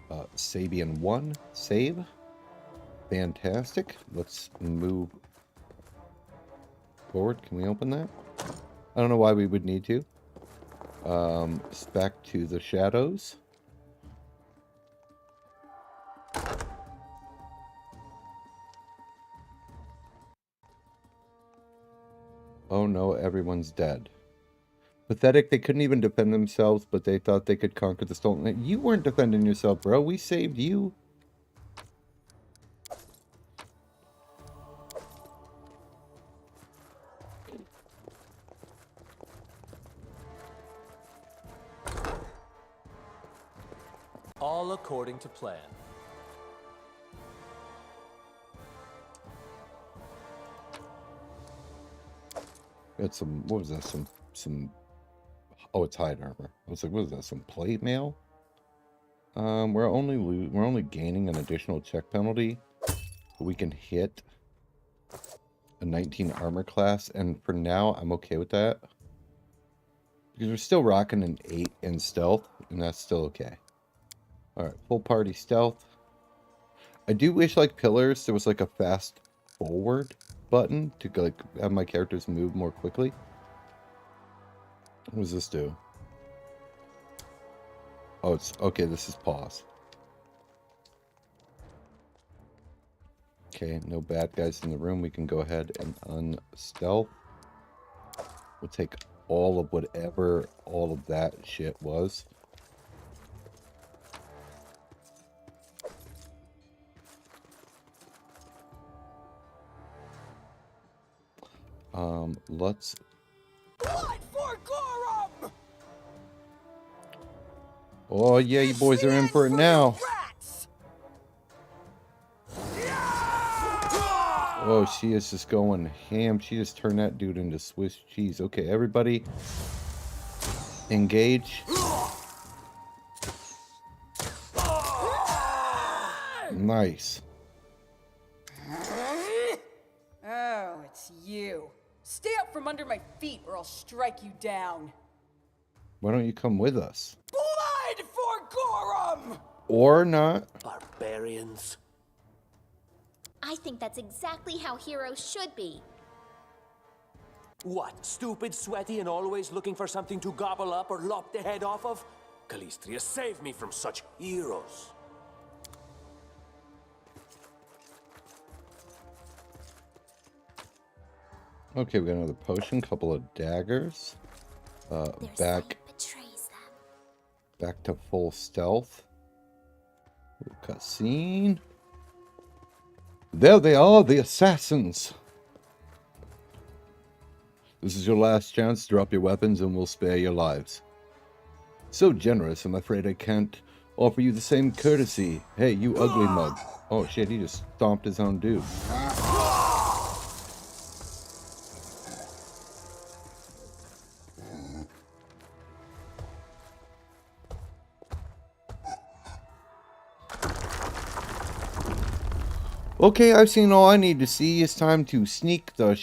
Sabian 1. Save. Fantastic. Let's move forward. Can we open that? I don't know why we would need to. It's back to the shadows. Oh no, everyone's dead. Pathetic, they couldn't even defend themselves, but they thought they could conquer the stolen land. You weren't defending yourself, bro. We saved you. All according to plan. Got some, what was that? Some, oh, it's hide armor. I was like, what is that? Some plate mail? We're only gaining an additional check penalty, but we can hit a 19 armor class, and for now, I'm okay with that. Because we're still rocking an 8 in stealth, and that's still okay. Alright, full party stealth. I do wish, like pillars, there was like a fast forward button to like have my characters move more quickly. What does this do? Oh, it's okay. This is pause. Okay, no bad guys in the room. We can go ahead and unstealth. We'll take all of whatever all of that shit was. Let's... Blood for Gorum! Oh yeah, you boys are in for it now. Oh, she is just going ham. She just turned that dude into Swiss cheese. Okay, everybody, engage. Nice. Oh, it's you. Stay up from under my feet or I'll strike you down. Why don't you come with us? Blood for Gorum! Or not. Barbarians. I think that's exactly how heroes should be. What, stupid, sweaty, and always looking for something to gobble up or lop the head off of? Calistria, save me from such heroes. Okay, we got another potion, couple of daggers. Back to full stealth. Cutscene. There they are, the assassins. This is your last chance. Drop your weapons and we'll spare your lives. So generous, I'm afraid I can't offer you the same courtesy. Hey, you ugly mug. Oh shit, he just stomped his own dude. Okay, I've seen all I need to see. It's time to sneak the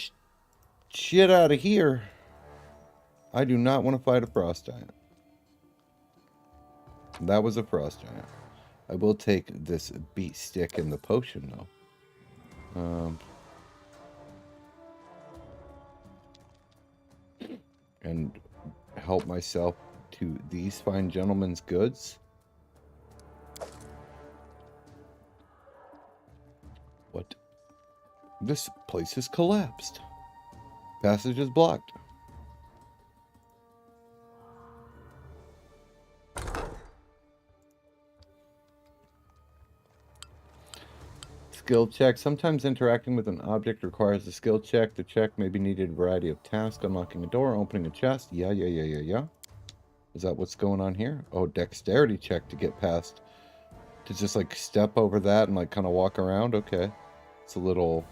shit out of here. I do not want to fight a frost giant. That was a frost giant. I will take this beat stick and the potion though. And help myself to these fine gentlemen's goods. What? This place has collapsed. Passage is blocked. Skill check. Sometimes interacting with an object requires a skill check. The check may be needed in a variety of tasks. Unlocking a door, opening a chest. Yeah. Is that what's going on here? Oh, dexterity check to get past. To just like step over that and like kind of walk around. Okay. It's a little...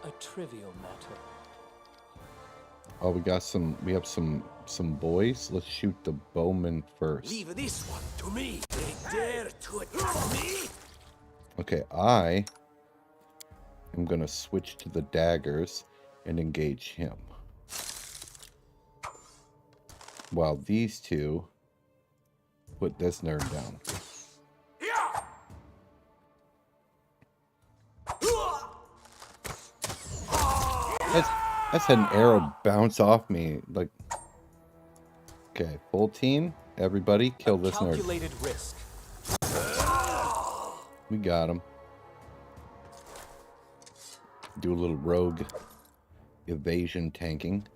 A trivial matter. Oh, we have some boys. Let's shoot the bowman first. Leave this one to me. They dare to attack me. Okay, I am gonna switch to the daggers and engage him. While these two put this nerd down. That's had an arrow bounce off me. Like, Okay, full team. Everybody, kill this nerd. Calculated risk. We got him. Do a little rogue evasion tanking.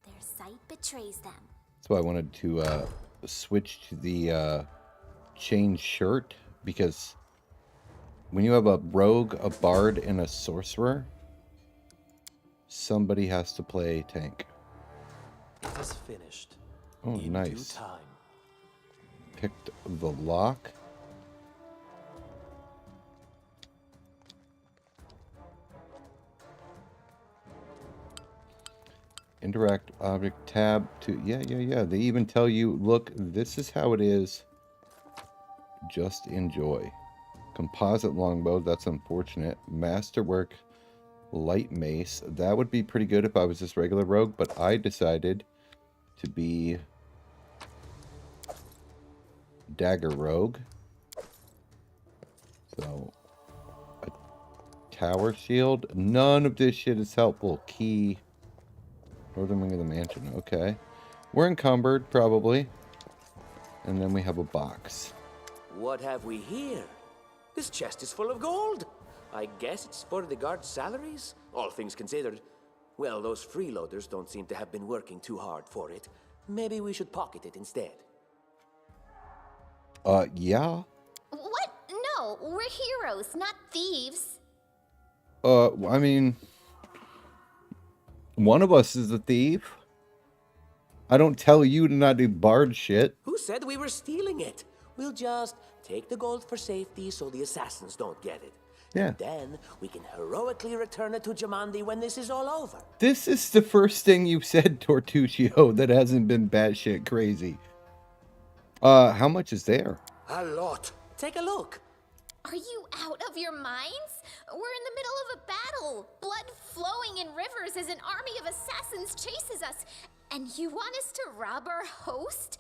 Their sight betrays them. So I wanted to switch to the chain shirt, because when you have a rogue, a bard, and a sorcerer, somebody has to play tank. It is finished. Oh, in nice. Due time. Picked the lock. Interact object tab to, yeah. They even tell you, look, this is how it is. Just enjoy. Composite longbow, that's unfortunate. Masterwork light mace. That would be pretty good if I was just regular rogue, but I decided to be dagger rogue. So, a tower shield. None of this shit is helpful. Key. Northern wing of the mansion. Okay. We're encumbered, probably. And then we have a box. What have we here? This chest is full of gold. I guess it's for the guards' salaries, all things considered. Well, those freeloaders don't seem to have been working too hard for it. Maybe we should pocket it instead. Yeah. What? No, we're heroes, not thieves. I mean, one of us is a thief. I don't tell you to not do bard shit. Who said we were stealing it? We'll just take the gold for safety so the assassins don't get it. Yeah. And then we can heroically return it to Jamandi when this is all over. This is the first thing you've said, Tortuccio, that hasn't been batshit crazy. How much is there? A lot. Take a look. Are you out of your minds? We're in the middle of a battle. Blood flowing in rivers as an army of assassins chases us. And you want us to rob our host?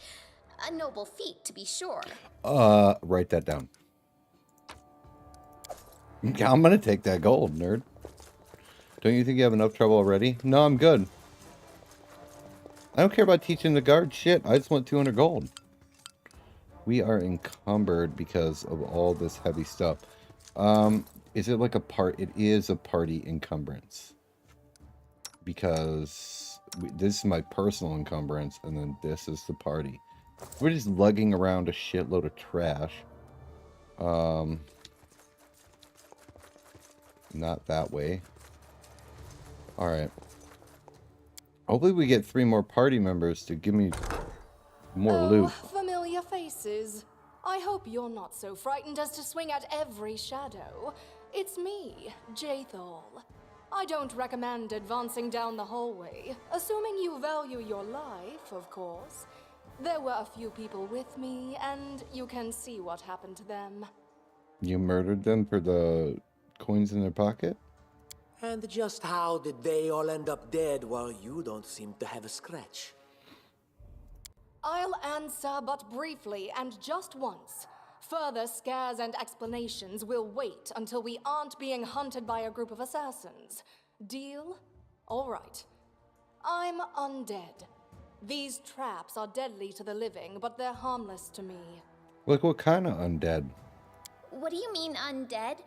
A noble feat, to be sure. Write that down. I'm gonna take that gold, nerd. Don't you think you have enough trouble already? No, I'm good. I don't care about teaching the guard shit. I just want 200 gold. We are encumbered because of all this heavy stuff. Is it like a part? It is a party encumbrance. Because this is my personal encumbrance, and then this is the party. We're just lugging around a shitload of trash. Not that way. Alright. Hopefully we get 3 more party members to give me more loot. Familiar faces. I hope you're not so frightened as to swing at every shadow. It's me, Jathal. I don't recommend advancing down the hallway, assuming you value your life, of course. There were a few people with me, and you can see what happened to them. You murdered them for the coins in their pocket? And just how did they all end up dead while you don't seem to have a scratch? I'll answer but briefly and just once. Further scares and explanations will wait until we aren't being hunted by a group of assassins. Deal? All right. I'm undead. These traps are deadly to the living, but they're harmless to me. Like what kind of undead? What do you mean, undead?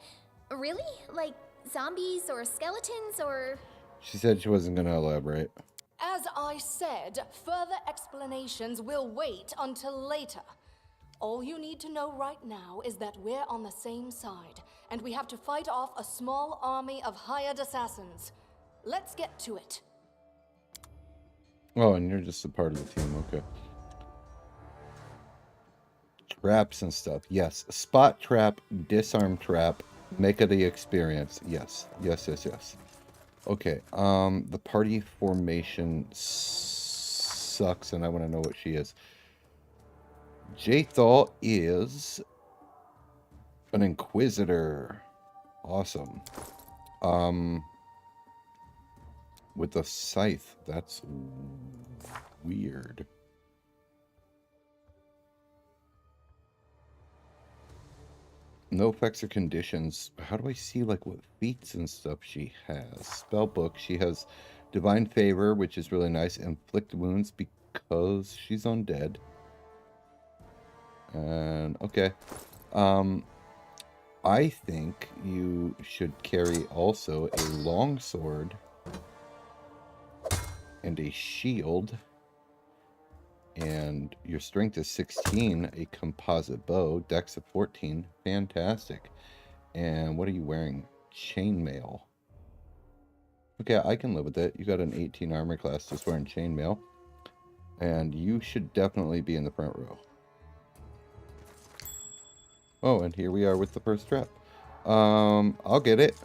Really? Like zombies or skeletons or... She said she wasn't going to elaborate. As I said, further explanations will wait until later. All you need to know right now is that we're on the same side, and we have to fight off a small army of hired assassins. Let's get to it. Oh, and you're just a part of the team, okay. Traps and stuff, yes. Spot trap, disarm trap, make it the experience, yes. Yes. Okay, the party formation sucks, and I want to know what she is. Jathal is an inquisitor. Awesome. With a scythe. That's weird. No effects or conditions. How do I see like what feats and stuff she has? Spellbook. She has divine favor, which is really nice. Inflict wounds because suppose. She's undead. And okay. I think you should carry also a longsword and a shield. And your strength is 16, a composite bow, dex of 14. Fantastic. And what are you wearing? Chainmail. Okay, I can live with it. You got an 18 armor class just wearing chainmail. And you should definitely be in the front row. Oh, and here we are with the first trap. I'll get it.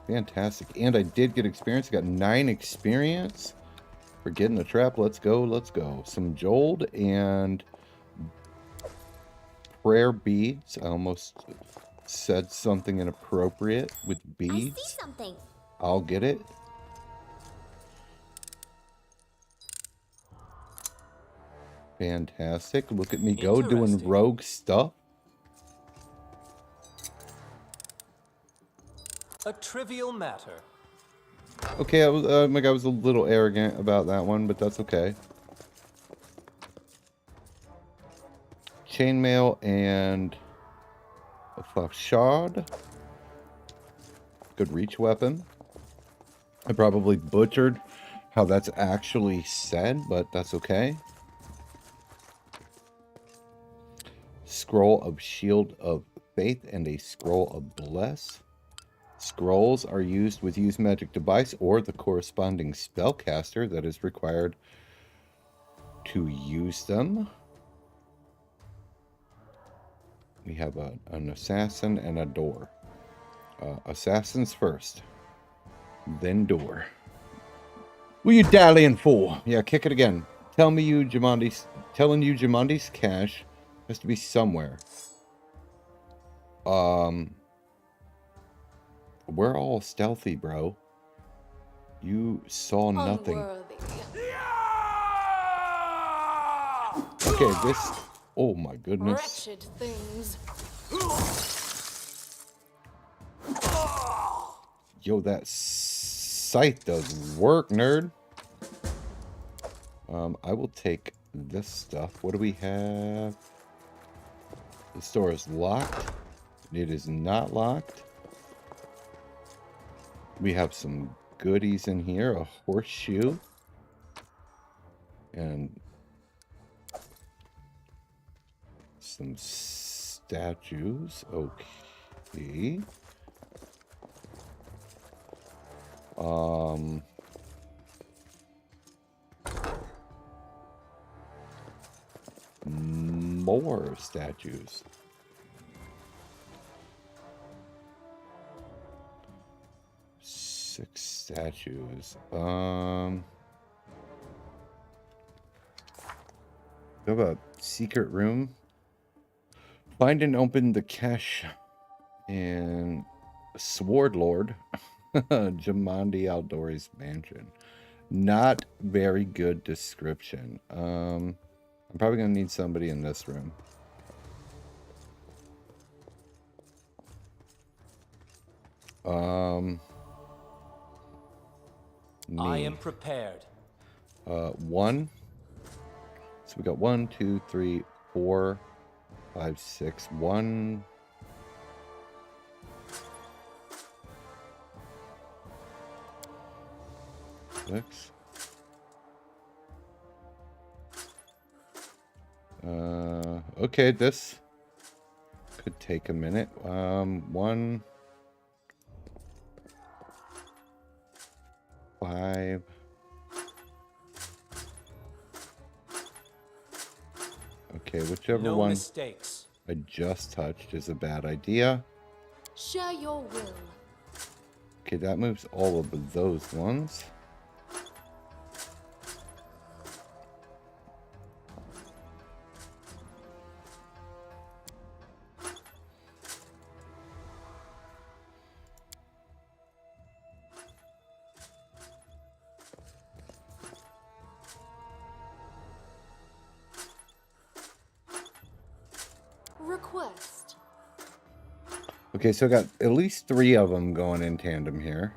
Fantastic. And I did get experience. I got 9 experience for getting a trap. Let's go. Let's go. Some Jold and prayer beads. I almost said something inappropriate with beads. I see something. I'll get it. Fantastic. Look at me go doing rogue stuff. A trivial matter. Okay, I was I was a little arrogant about that one, but that's okay. Chainmail and a flashard. Good reach weapon. I probably butchered how that's actually said, but that's okay. Scroll of Shield of Faith and a Scroll of Bless. Scrolls are used with Use Magic Device or the corresponding spellcaster that is required to use them. We have an assassin and a door. Assassins first, then door. What are you dallying for? Yeah, kick it again. Telling you Jumandi's cash has to be somewhere. We're all stealthy, bro. You saw nothing. Okay, this... Oh my goodness. Wretched things. Yo, that scythe does work, nerd. I will take this stuff. What do we have? The store is locked. It is not locked. We have some goodies in here. A horseshoe. And some statues. Okay. More statues. Six statues. How about secret room? Find and open the cache in Sword Lord Jamandi Outdoors Mansion. Not very good description. I'm probably gonna need somebody in this room. I am prepared. One. So we got 1, 2, 3, 4, 5, 6. 1. Six. Okay, this could take a minute. 1, 5. Okay, whichever one mistakes. I just touched is a bad idea. Share your will. Okay, that moves all of those ones. Request. Okay, so I got at least 3 of them going in tandem here.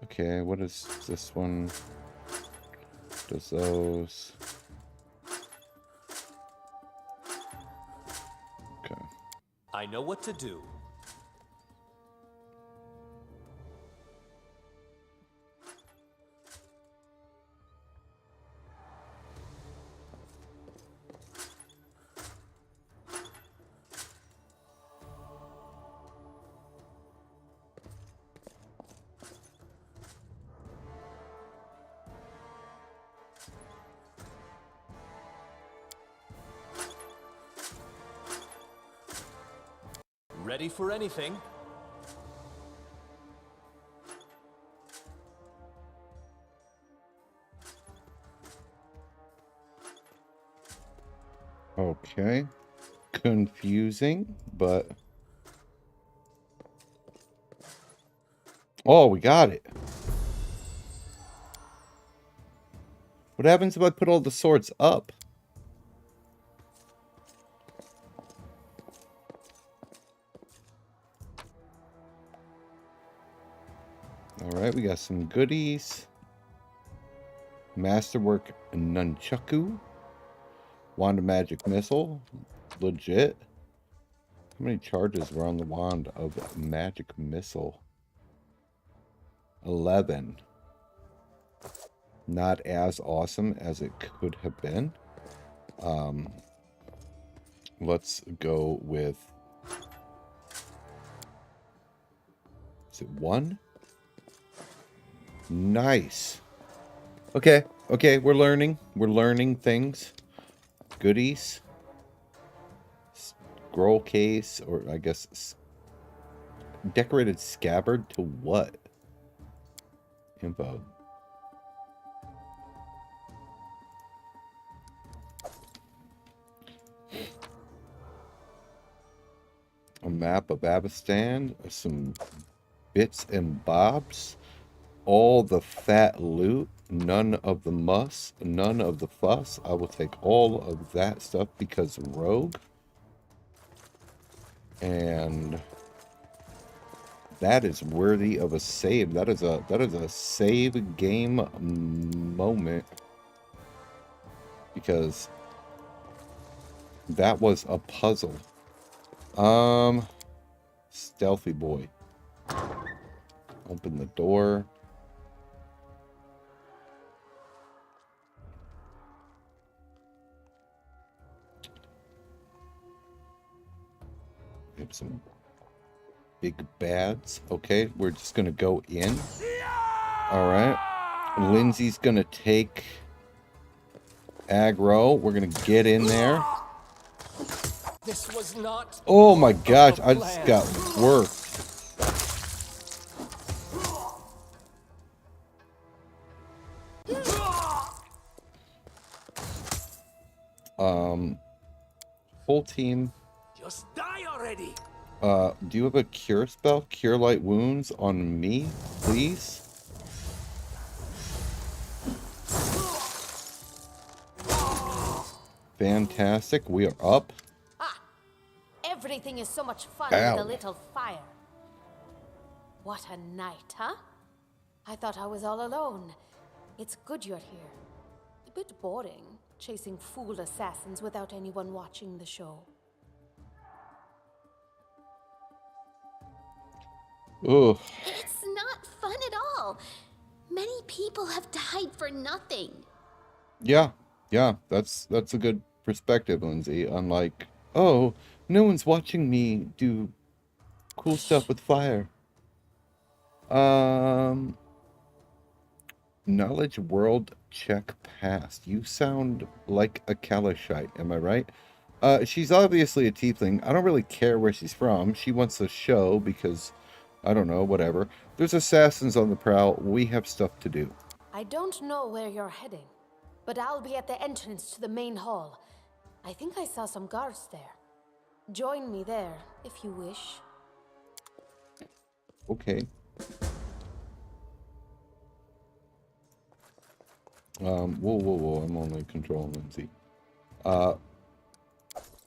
Okay, what is this one? Does those? Okay. I know what to do. Ready for anything? Okay. Confusing, but... Oh, we got it. What happens if I put all the swords up? Alright, we got some goodies. Masterwork Nunchaku. Wand of Magic Missile. Legit. How many charges were on the Wand of Magic Missile? 11. Not as awesome as it could have been. Let's go with... Is it 1? Nice. Okay, okay, we're learning. We're learning things. Goodies. Scroll case, or I guess decorated scabbard to what? Info. A map of Abistan, some bits and bobs, all the fat loot, none of the muss, none of the fuss. I will take all of that stuff because rogue. And that is worthy of a save. That is a save game moment, because that was a puzzle. Stealthy boy. Open the door. We have some big bads. Okay, we're just gonna go in. Alright. Lindsay's gonna take aggro. We're gonna get in there. This was not. Oh my gosh, I just got worked. Full team. Just die already. Do you have a cure spell? Cure light wounds on me, please? Fantastic. We are up. Ah! Everything is so much fun Ow. with a little fire. What a night, huh? I thought I was all alone. It's good you're here. A bit boring, chasing fool assassins without anyone watching the show. Ugh. It's not fun at all. Many people have died for nothing. Yeah, that's a good perspective, Lindsay. Unlike, oh, no one's watching me do cool stuff with fire. Knowledge world check passed. You sound like a Kalashite, am I right? She's obviously a tiefling. I don't really care where she's from. She wants a show because, I don't know, whatever. There's assassins on the prowl. We have stuff to do. I don't know where you're heading, but I'll be at the entrance to the main hall. I think I saw some guards there. Join me there, if you wish. Okay. Whoa. I'm only controlling Lindsay.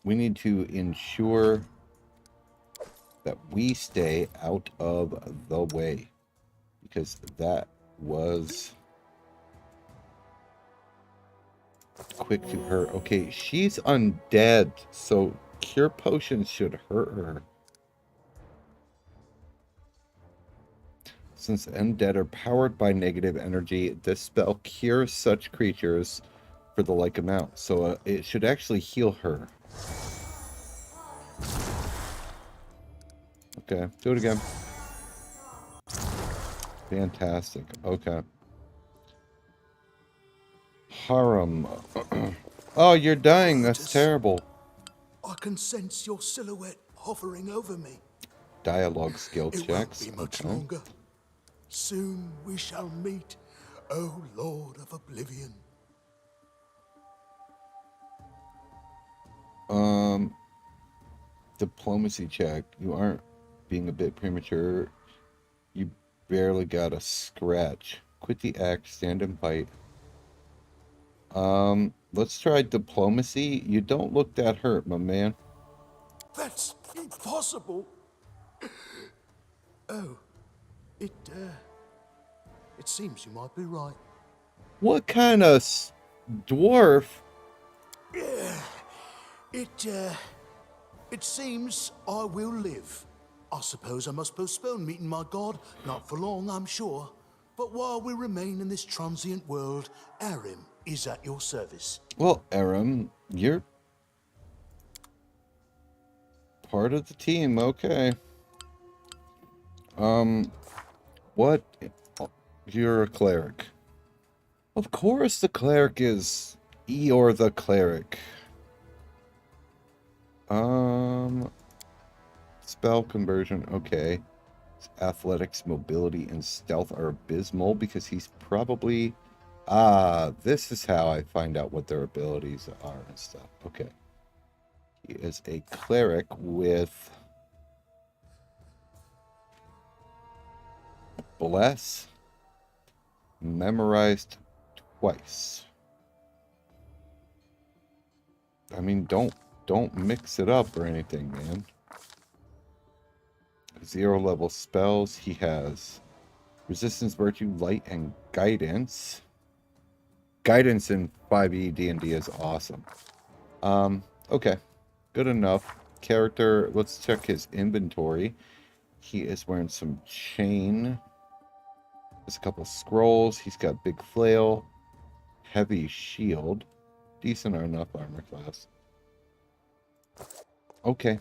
We need to ensure that we stay out of the way. Because that was quick to hurt. Okay, she's undead, so cure potions should hurt her. Since undead are powered by negative energy, this spell cures such creatures for the like amount. So it should actually heal her. Okay, do it again. Fantastic. Okay. Harem. Oh, you're dying. That's terrible. I can sense your silhouette hovering over me. Dialogue skill It checks. won't be much longer. Soon we shall meet, O Lord of Oblivion. Diplomacy check. You aren't being a bit premature. You barely got a scratch. Quit the act, stand and fight. Let's try diplomacy. You don't look that hurt, my man. That's impossible. Oh, it seems you might be right. What kind of dwarf? It seems I will live. I suppose I must postpone meeting my god. Not for long, I'm sure. But while we remain in this transient world, Arim is at your service. Well, Arim, you're part of the team. Okay. What? You're a cleric. Of course the cleric is Eeyore the cleric. Spell conversion, okay. Athletics, mobility, and stealth are abysmal because he's probably... this is how I find out what their abilities are and stuff. Okay. He is a cleric with... Bless. Memorized twice. I mean, don't mix it up or anything, man. 0 level spells. He has resistance, virtue, light, and guidance. Guidance in 5e D&D is awesome. Okay. Good enough. Character, let's check his inventory. He is wearing some chain. There's a couple scrolls. He's got big flail. Heavy shield. Decent enough armor class. Okay.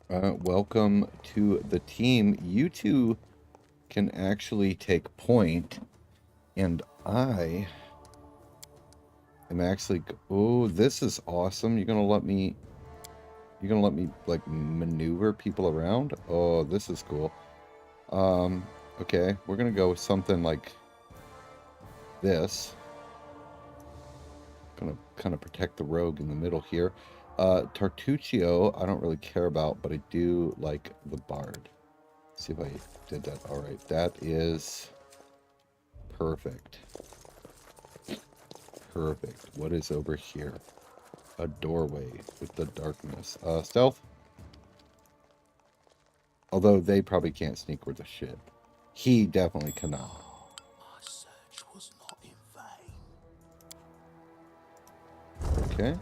Welcome to the team. You two can actually take point, and I am actually... Oh, this is awesome. You're gonna let me like maneuver people around? Oh, this is cool. Okay, we're gonna go with something like this. Gonna kind of protect the rogue in the middle here. Tartuccio, I don't really care about, but I do like the bard. Let's see if I did that. All right, that is perfect. Perfect. What is over here? A doorway with the darkness. Stealth? Although they probably can't sneak worth a shit. He definitely cannot. My search was not in vain. Okay.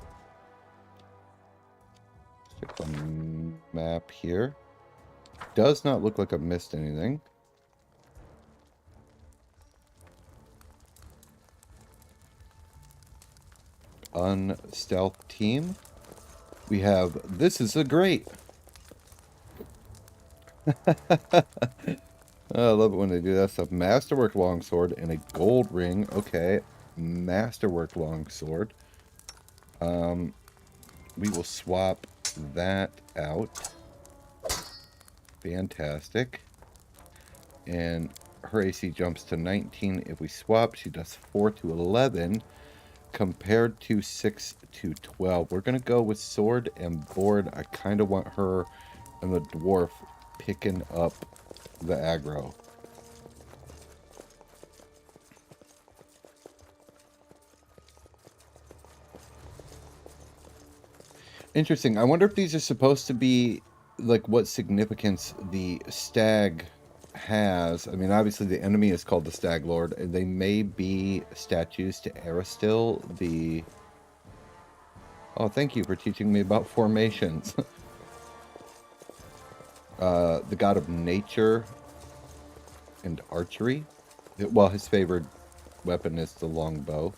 Check the map here. Does not look like I've missed anything. Unstealth team. We have... This is a great... I love it when they do that stuff. Masterwork longsword and a gold ring. Okay. Masterwork longsword. We will swap that out. Fantastic. And her AC jumps to 19. If we swap, she does 4 to 11 compared to 6 to 12. We're going to go with sword and board. I kind of want her and the dwarf picking up the aggro. Interesting. I wonder if these are supposed to be like what significance the stag has. I mean, obviously the enemy is called the Stag Lord, and they may be statues to Aristil, the... Oh, thank you for teaching me about formations. The god of nature and archery. Well, his favorite weapon is the longbow.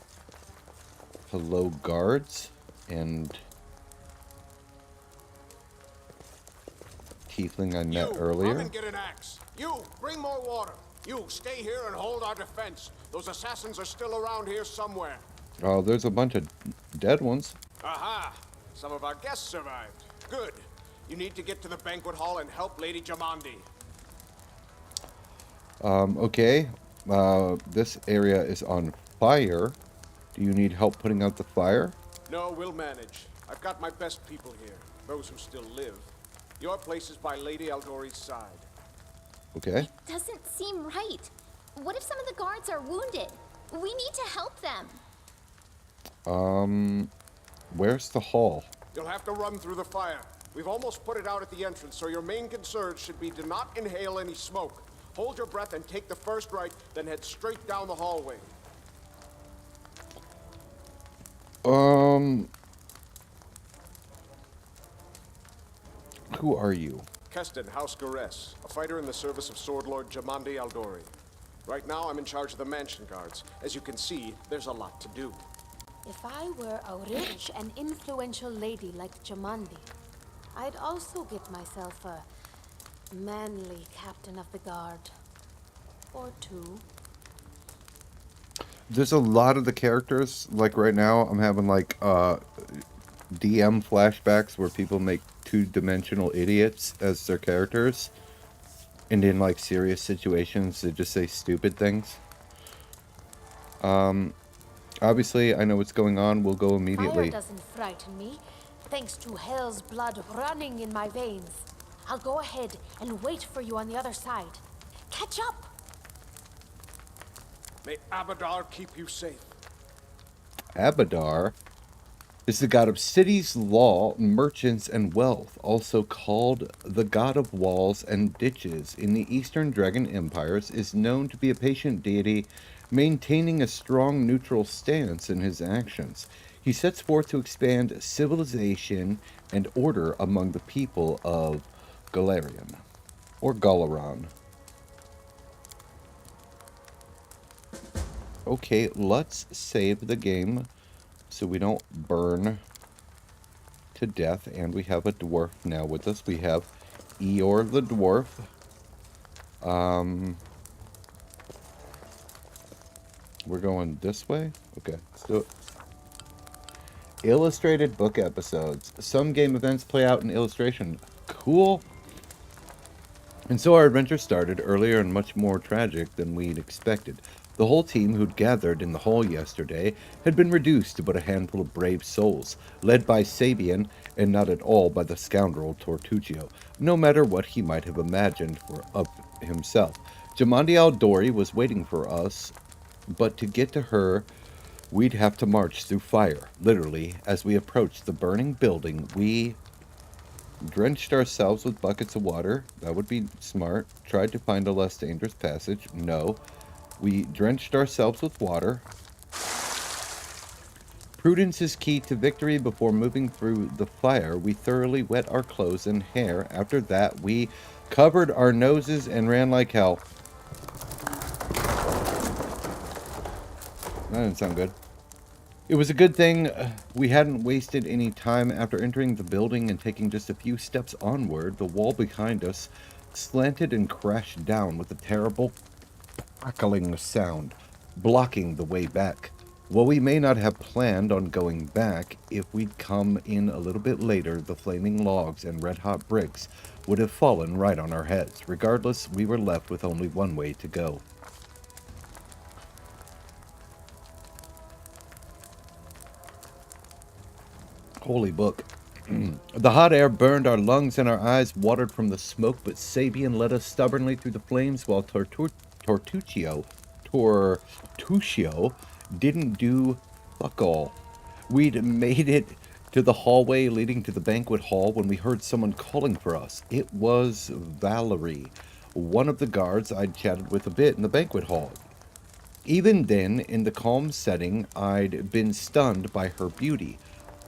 Hello, guards, and tiefling I met earlier. Come and get an axe. You, bring more water. You, stay here and hold our defense. Those assassins are still around here somewhere. Oh, there's a bunch of dead ones. Aha! Some of our guests survived. Good. You need to get to the banquet hall and help Lady Jamandi. Okay. This area is on fire. Do you need help putting out the fire? No, we'll manage. I've got my best people here. Those who still live. Your place is by Lady Aldori's side. Okay. It doesn't seem right. What if some of the guards are wounded? We need to help them. Where's the hall? You'll have to run through the fire. We've almost put it out at the entrance, so your main concern should be to not inhale any smoke. Hold your breath and take the first right, then head straight down the hallway. Who are you? Keston, House Gares, a fighter in the service of Sword Lord Jamandi Aldori. Right now, I'm in charge of the mansion guards. As you can see, there's a lot to do. If I were a rich and influential lady like Jamandi, I'd also get myself a manly captain of the guard. Or two. There's a lot of the characters, like right now, I'm having like DM flashbacks where people make two-dimensional idiots as their characters. And in like serious situations, they just say stupid things. Obviously, I know what's going on. We'll go immediately. Fire doesn't frighten me, thanks to hell's blood running in my veins. I'll go ahead and wait for you on the other side. Catch up! May Abadar keep you safe. Abadar is the god of cities, law, merchants, and wealth, also called the god of walls and ditches. In the Eastern Dragon Empires, is known to be a patient deity, maintaining a strong neutral stance in his actions. He sets forth to expand civilization and order among the people of Galarian, or Galaran. Okay, let's save the game so we don't burn to death. And we have a dwarf now with us. We have Eeyore the dwarf. We're going this way? Okay, let's do it. Illustrated book episodes. Some game events play out in illustration. Cool. And so our adventure started earlier and much more tragic than we'd expected. The whole team who'd gathered in the hall yesterday had been reduced to but a handful of brave souls, led by Sabian and not at all by the scoundrel Tortuccio, no matter what he might have imagined of himself. Jamandi Aldori was waiting for us, but to get to her, we'd have to march through fire. Literally, as we approached the burning building, we drenched ourselves with buckets of water. That would be smart. Tried to find a less dangerous passage. No. We drenched ourselves with water. Prudence is key to victory. Before moving through the fire, we thoroughly wet our clothes and hair. After that, we covered our noses and ran like hell. That didn't sound good. It was a good thing we hadn't wasted any time. After entering the building and taking just a few steps onward, the wall behind us slanted and crashed down with a terrible crackling sound, blocking the way back. While we may not have planned on going back, if we'd come in a little bit later, the flaming logs and red-hot bricks would have fallen right on our heads. Regardless, we were left with only one way to go. Holy book. The hot air burned our lungs and our eyes watered from the smoke, but Sabian led us stubbornly through the flames while Tortuccio didn't do fuck all. We'd made it to the hallway leading to the banquet hall when we heard someone calling for us. It was Valerie, one of the guards I'd chatted with a bit in the banquet hall. Even then, in the calm setting, I'd been stunned by her beauty.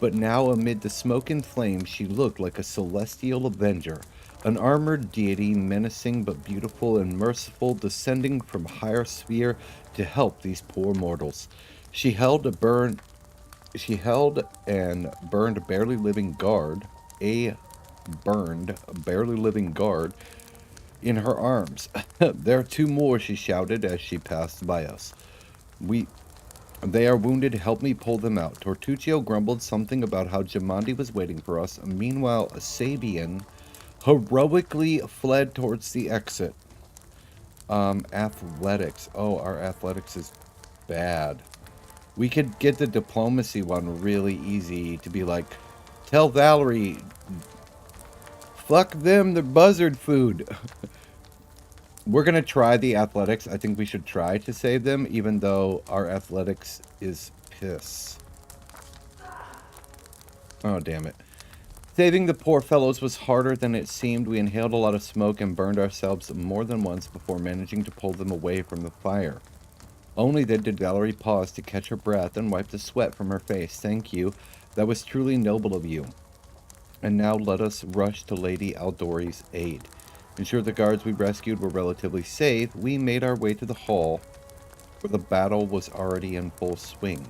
But now, amid the smoke and flames, she looked like a celestial avenger, an armored deity menacing but beautiful and merciful, descending from higher sphere to help these poor mortals. She held and burned barely living guard, in her arms. There are two more, she shouted as she passed by us. They are wounded, help me pull them out. Tortuccio grumbled something about how Jamandi was waiting for us. Meanwhile, Sabian heroically fled towards the exit. Athletics. Oh, our athletics is bad. We could get the diplomacy one really easy to be like, tell Valerie, fuck them, they're buzzard food. We're going to try the athletics. I think we should try to save them, even though our athletics is piss. Oh, damn it. Saving the poor fellows was harder than it seemed. We inhaled a lot of smoke and burned ourselves more than once before managing to pull them away from the fire. Only then did Valerie pause to catch her breath and wipe the sweat from her face. Thank you. That was truly noble of you. And now let us rush to Lady Aldori's aid. Ensure the guards we rescued were relatively safe, we made our way to the hall, where the battle was already in full swing.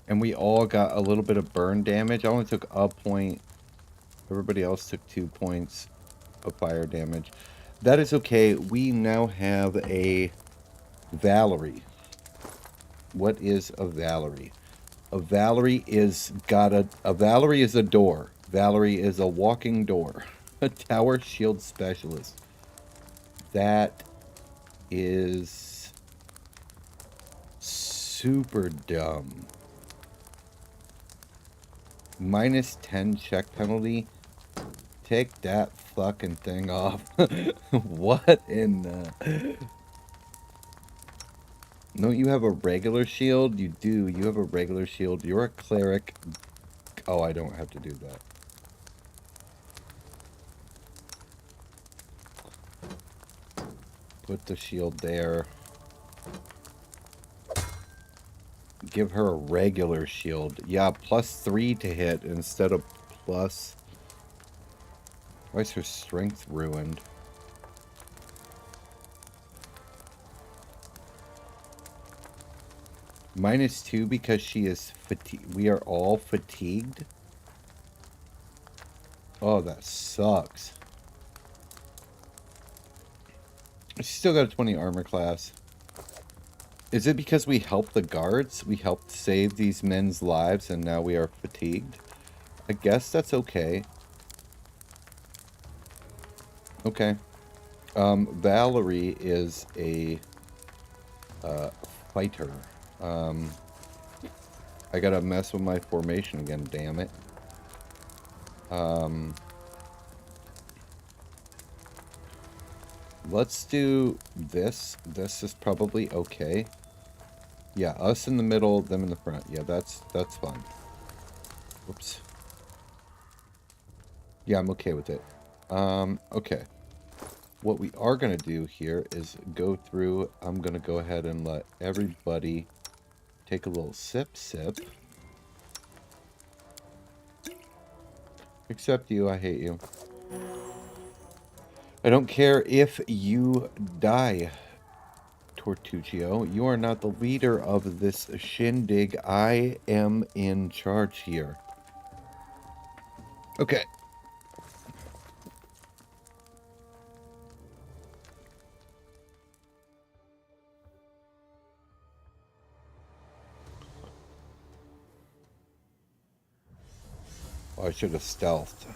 And we all got a little bit of burn damage. I only took a point. Everybody else took 2 points of fire damage. That is okay. We now have a Valerie. What is a Valerie? A Valerie is a door. Valerie is a walking door. A tower shield specialist. That is super dumb. Minus 10 check penalty. Take that fucking thing off. What in the... Don't you have a regular shield? You do. You have a regular shield. You're a cleric. Oh, I don't have to do that. Put the shield there. Give her a regular shield. Yeah, +3 to hit instead of plus... Why is her strength ruined? -2 because she is fatigued. We are all fatigued? Oh, that sucks. She's still got a 20 armor class. Is it because we helped the guards? We helped save these men's lives and now we are fatigued? I guess that's okay. Okay. Valerie is a fighter. I gotta mess with my formation again, damn it. Let's do this. This is probably okay. Yeah, us in the middle, them in the front. Yeah, that's fine. Whoops. Yeah, I'm okay with it. Okay. What we are going to do here is go through. I'm going to go ahead and let everybody take a little sip. Except you, I hate you. I don't care if you die, Tortuccio. You are not the leader of this shindig. I am in charge here. Okay. Oh, I should have stealthed.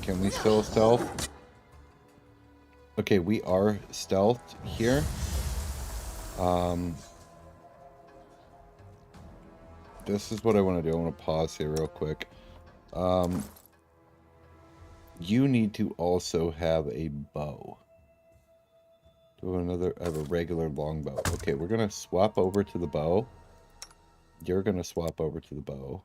Can we still stealth? Okay, we are stealthed here. This is what I want to do. I want to pause here real quick. You need to also have a bow. I have a regular longbow. Okay, we're gonna swap over to the bow. You're gonna swap over to the bow.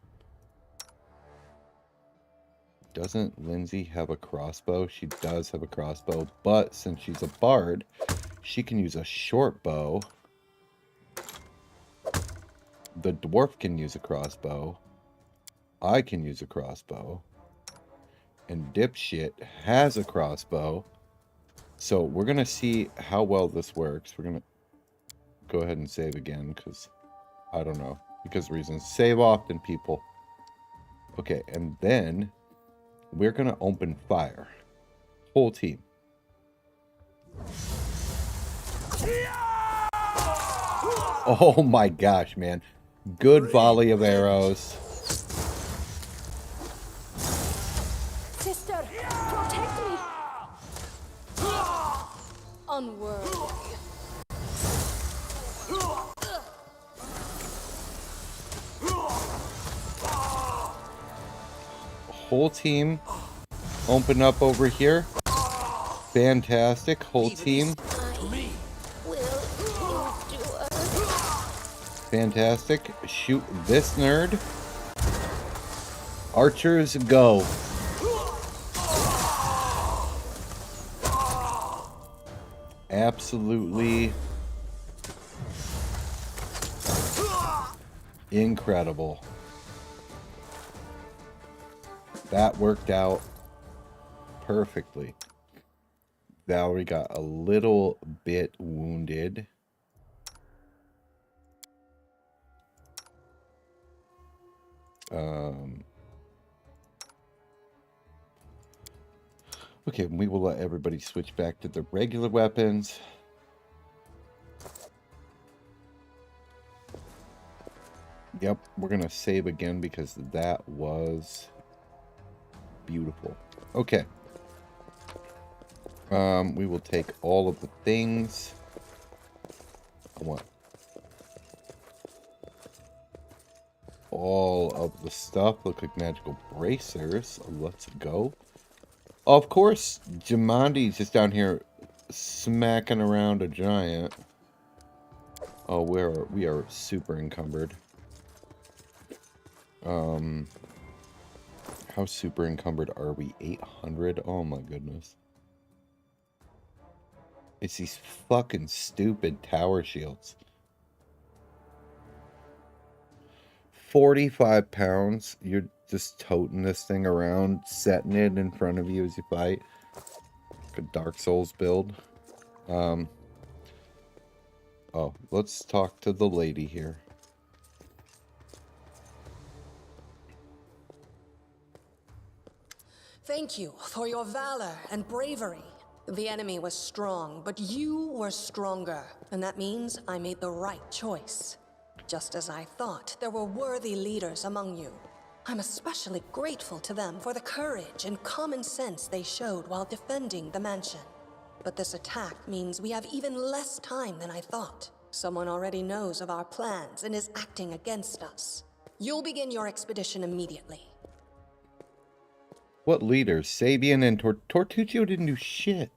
Doesn't Lindsay have a crossbow? She does have a crossbow, but since she's a bard, she can use a short bow. The dwarf can use a crossbow. I can use a crossbow. And Dipshit has a crossbow. So we're going to see how well this works. We're going to go ahead and save again because I don't know. Because reasons. Save often, people. Okay, and then we're going to open fire. Whole team. Oh my gosh, man. Good volley of arrows. Sister, protect me! Unworthy. Whole team open up over here. Fantastic. Whole team. Fantastic. Shoot this nerd. Archers, go. Absolutely incredible. That worked out perfectly. Valerie got a little bit wounded. Okay, we will let everybody switch back to their regular weapons. Yep, we're going to save again because that was beautiful. Okay. We will take all of the things. I want all of the stuff. Look like magical bracers. Let's go. Of course, Jamandi's just down here smacking around a giant. Oh, we are super encumbered. How super encumbered are we? 800? Oh my goodness. It's these fucking stupid tower shields. 45 pounds. You're just toting this thing around, setting it in front of you as you fight. Like a Dark Souls build. Oh, let's talk to the lady here. Thank you for your valor and bravery. The enemy was strong, but you were stronger, and that means I made the right choice. Just as I thought, there were worthy leaders among you. I'm especially grateful to them for the courage and common sense they showed while defending the mansion. But this attack means we have even less time than I thought. Someone already knows of our plans and is acting against us. You'll begin your expedition immediately. What leaders? Sabian and Tortuccio didn't do shit.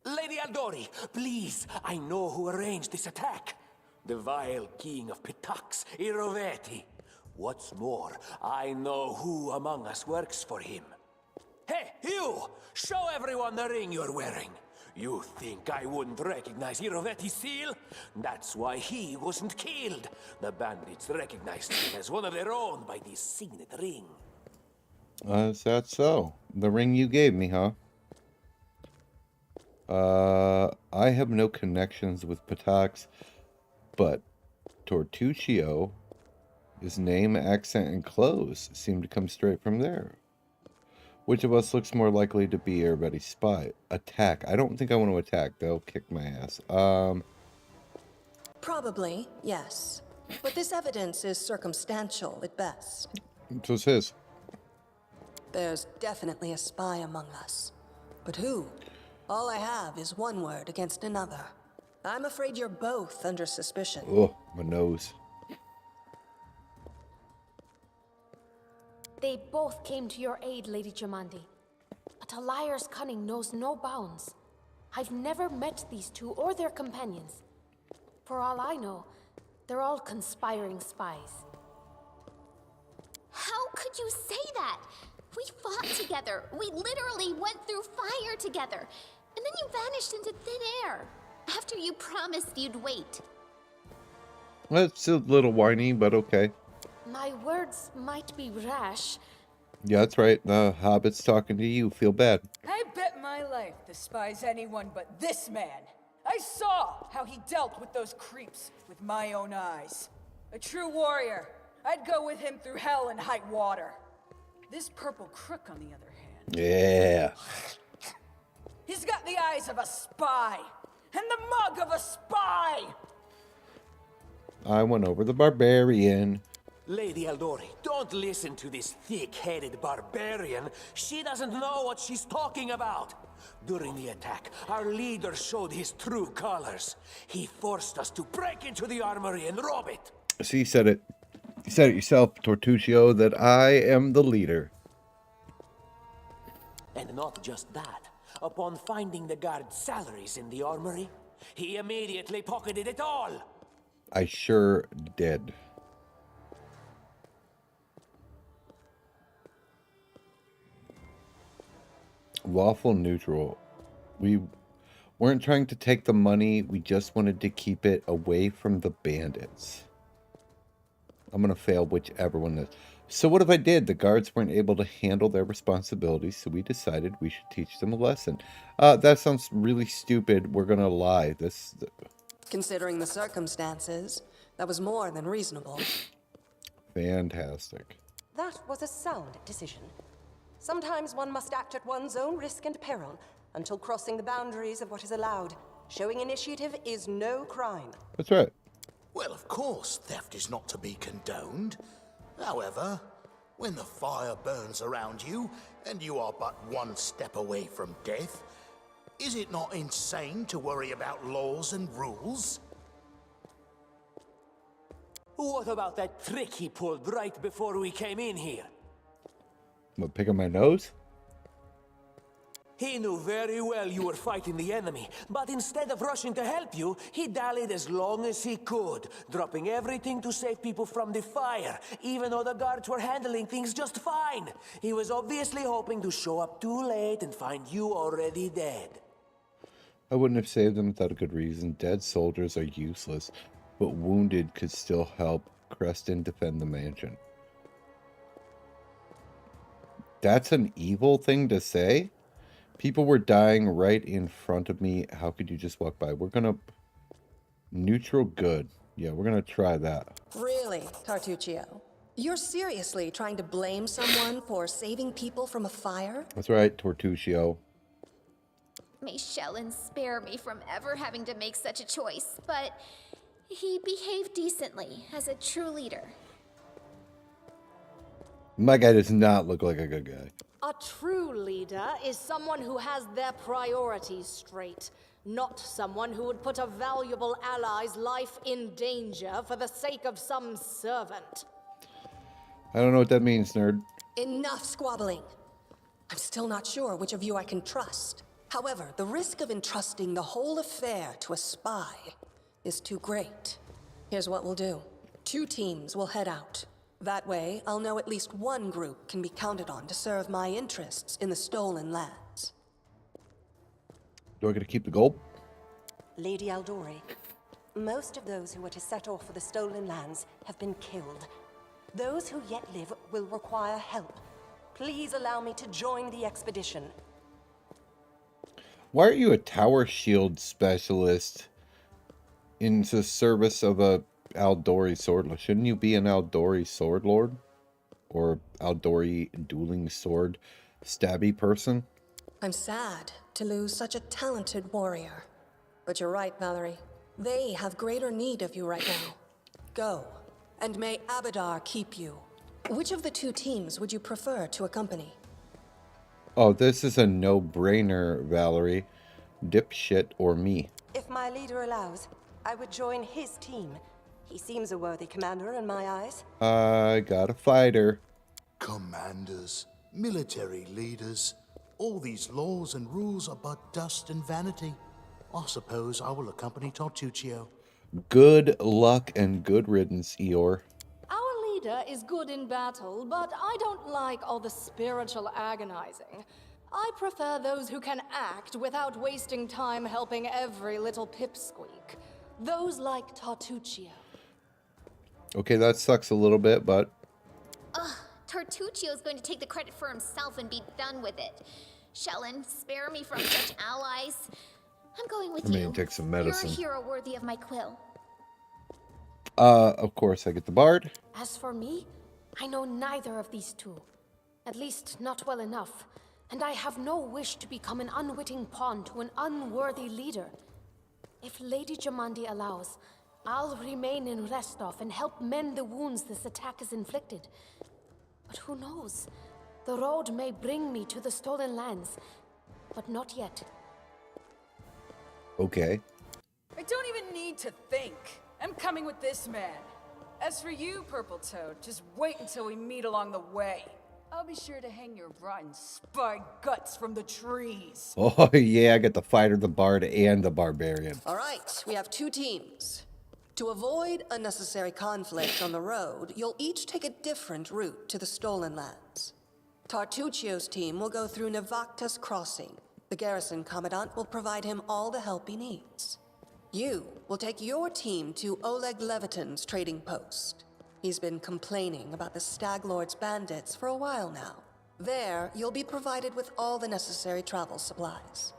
Lady Aldori, please, I know who arranged this attack. The vile king of Pitax, Iroveti. What's more, I know who among us works for him. Hey, you! Show everyone the ring you're wearing. You think I wouldn't recognize Iroveti's seal? That's why he wasn't killed. The bandits recognized him as one of their own by this signet ring. Is that so? The ring you gave me, huh? I have no connections with Pitax, but Tortuccio, his name, accent, and clothes seem to come straight from there. Which of us looks more likely to be everybody's spy? Attack. I don't think I want to attack. They'll kick my ass. Probably, yes. But this evidence is circumstantial at best. So it's his. There's definitely a spy among us. But who? All I have is one word against another. I'm afraid you're both under suspicion. Oh, my nose. They both came to your aid, Lady Jamandi. But a liar's cunning knows no bounds. I've never met these two or their companions. For all I know, they're all conspiring spies. How could you say that? We fought together. We literally went through fire together. And then you vanished into thin air. After you promised you'd wait. That's a little whiny, but okay. My words might be rash. Yeah, that's right. The Hobbit's talking to you. Feel bad. I bet my life despise anyone but this man. I saw how he dealt with those creeps with my own eyes. A true warrior. I'd go with him through hell and high water. This purple crook, on the other hand. Yeah. He's got the eyes of a spy. And the mug of a spy! I went over the barbarian. Lady Eldori, don't listen to this thick-headed barbarian. She doesn't know what she's talking about. During the attack, our leader showed his true colors. He forced us to break into the armory and rob it. So you said it. You said it yourself, Tortuccio, that I am the leader. And not just that. Upon finding the guard's salaries in the armory, he immediately pocketed it all. I sure did. Lawful neutral. We weren't trying to take the money. We just wanted to keep it away from the bandits. I'm going to fail whichever one is. So what if I did? The guards weren't able to handle their responsibilities, so we decided we should teach them a lesson. That sounds really stupid. We're going to lie. Considering the circumstances, that was more than reasonable. Fantastic. That was a sound decision. Sometimes one must act at one's own risk and peril until crossing the boundaries of what is allowed. Showing initiative is no crime. That's right. Well, of course, theft is not to be condoned. However, when the fire burns around you and you are but one step away from death, is it not insane to worry about laws and rules? What about that trick he pulled right before we came in here? What, pick up my nose? He knew very well you were fighting the enemy, but instead of rushing to help you, he dallied as long as he could, dropping everything to save people from the fire, even though the guards were handling things just fine. He was obviously hoping to show up too late and find you already dead. I wouldn't have saved them without a good reason. Dead soldiers are useless, but wounded could still help Creston defend the mansion. That's an evil thing to say? People were dying right in front of me. How could you just walk by? We're gonna... Neutral good. Yeah, we're gonna try that. Really, Tartuccio? You're seriously trying to blame someone for saving people from a fire? That's right, Tortuccio. May Shellen spare me from ever having to make such a choice, but he behaved decently as a true leader. My guy does not look like a good guy. A true leader is someone who has their priorities straight, not someone who would put a valuable ally's life in danger for the sake of some servant. I don't know what that means, nerd. Enough squabbling. I'm still not sure which of you I can trust. However, the risk of entrusting the whole affair to a spy is too great. Here's what we'll do. 2 teams will head out. That way, I'll know at least one group can be counted on to serve my interests in the stolen lands. Do I get to keep the gold? Lady Eldori, most of those who were to set off for the stolen lands have been killed. Those who yet live will require help. Please allow me to join the expedition. Why are you a tower shield specialist in the service of a Aldori sword lord? Shouldn't you be an Aldori sword lord? Or Aldori dueling sword stabby person? I'm sad to lose such a talented warrior. But you're right, Valerie. They have greater need of you right now. Go, and may Abadar keep you. Which of the 2 teams would you prefer to accompany? Oh, this is a no-brainer, Valerie. Dipshit or me. If my leader allows, I would join his team. He seems a worthy commander in my eyes. I got a fighter. Commanders, military leaders, all these laws and rules are but dust and vanity. I suppose I will accompany Tartuccio. Good luck and good riddance, Eeyore. Our leader is good in battle, but I don't like all the spiritual agonizing. I prefer those who can act without wasting time helping every little pipsqueak. Those like Tartuccio. Okay, that sucks a little bit, but... Ugh, Tartuccio's going to take the credit for himself and be done with it. Shellen, spare me from such allies. I'm going with you. Take some medicine. You're a hero worthy of my quill. Of course, I get the bard. As for me, I know neither of these two. At least not well enough. And I have no wish to become an unwitting pawn to an unworthy leader. If Lady Jamandi allows, I'll remain in Restov and help mend the wounds this attack has inflicted. But who knows? The road may bring me to the Stolen Lands, but not yet. Okay. I don't even need to think. I'm coming with this man. As for you, Purple Toad, just wait until we meet along the way. I'll be sure to hang your rotten spy guts from the trees. Oh, yeah, I get the fighter, the bard, and the barbarian. All right, we have 2 teams. To avoid unnecessary conflict on the road, you'll each take a different route to the Stolen Lands. Tartuccio's team will go through Navakta's Crossing. The garrison commandant will provide him all the help he needs. You will take your team to Oleg Levitin's trading post. He's been complaining about the Stag Lord's bandits for a while now. There, you'll be provided with all the necessary travel supplies.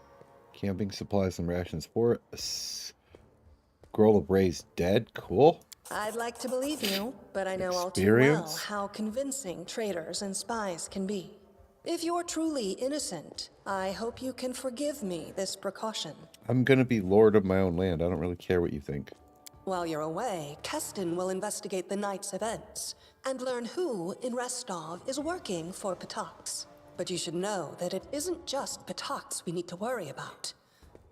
Camping supplies and rations for Scroll of Raised Dead. Cool. I'd like to believe you, but I know all too well how convincing traitors and spies can be. If you're truly innocent, I hope you can forgive me this precaution. I'm gonna be lord of my own land. I don't really care what you think. While you're away, Keston will investigate the night's events and learn who in Restov is working for Patox. But you should know that it isn't just Patox we need to worry about.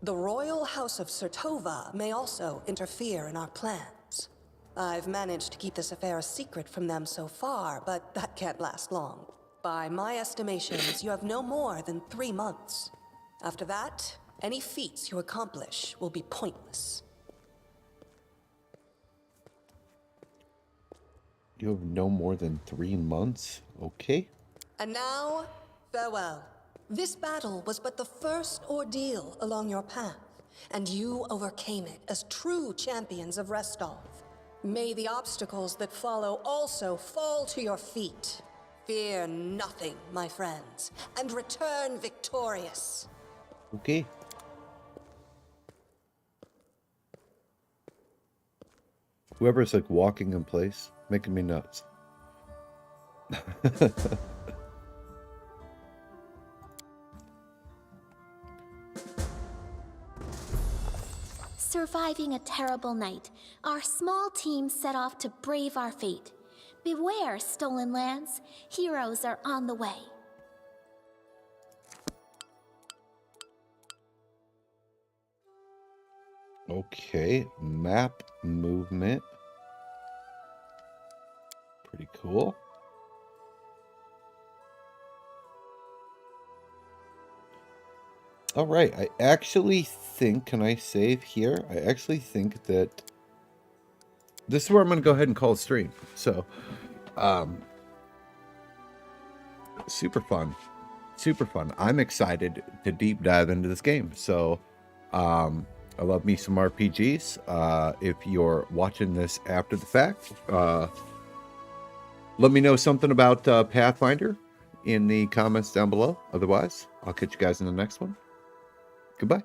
The Royal House of Sertova may also interfere in our plans. I've managed to keep this affair a secret from them so far, but that can't last long. By my estimations, you have no more than 3 months. After that, any feats you accomplish will be pointless. You have no more than 3 months? Okay. And now, farewell. This battle was but the first ordeal along your path, and you overcame it as true champions of Restov. May the obstacles that follow also fall to your feet. Fear nothing, my friends, and return victorious. Okay. Whoever's like walking in place, making me nuts. Surviving a terrible night, our small team set off to brave our fate. Beware, Stolen Lands. Heroes are on the way. Okay, map movement. Pretty cool. All right, I actually think, can I save here? I actually think that this is where I'm going to go ahead and call a stream. So, super fun. Super fun. I'm excited to deep dive into this game. So, I love me some RPGs. If you're watching this after the fact, let me know something about Pathfinder in the comments down below. Otherwise, I'll catch you guys in the next one. Goodbye.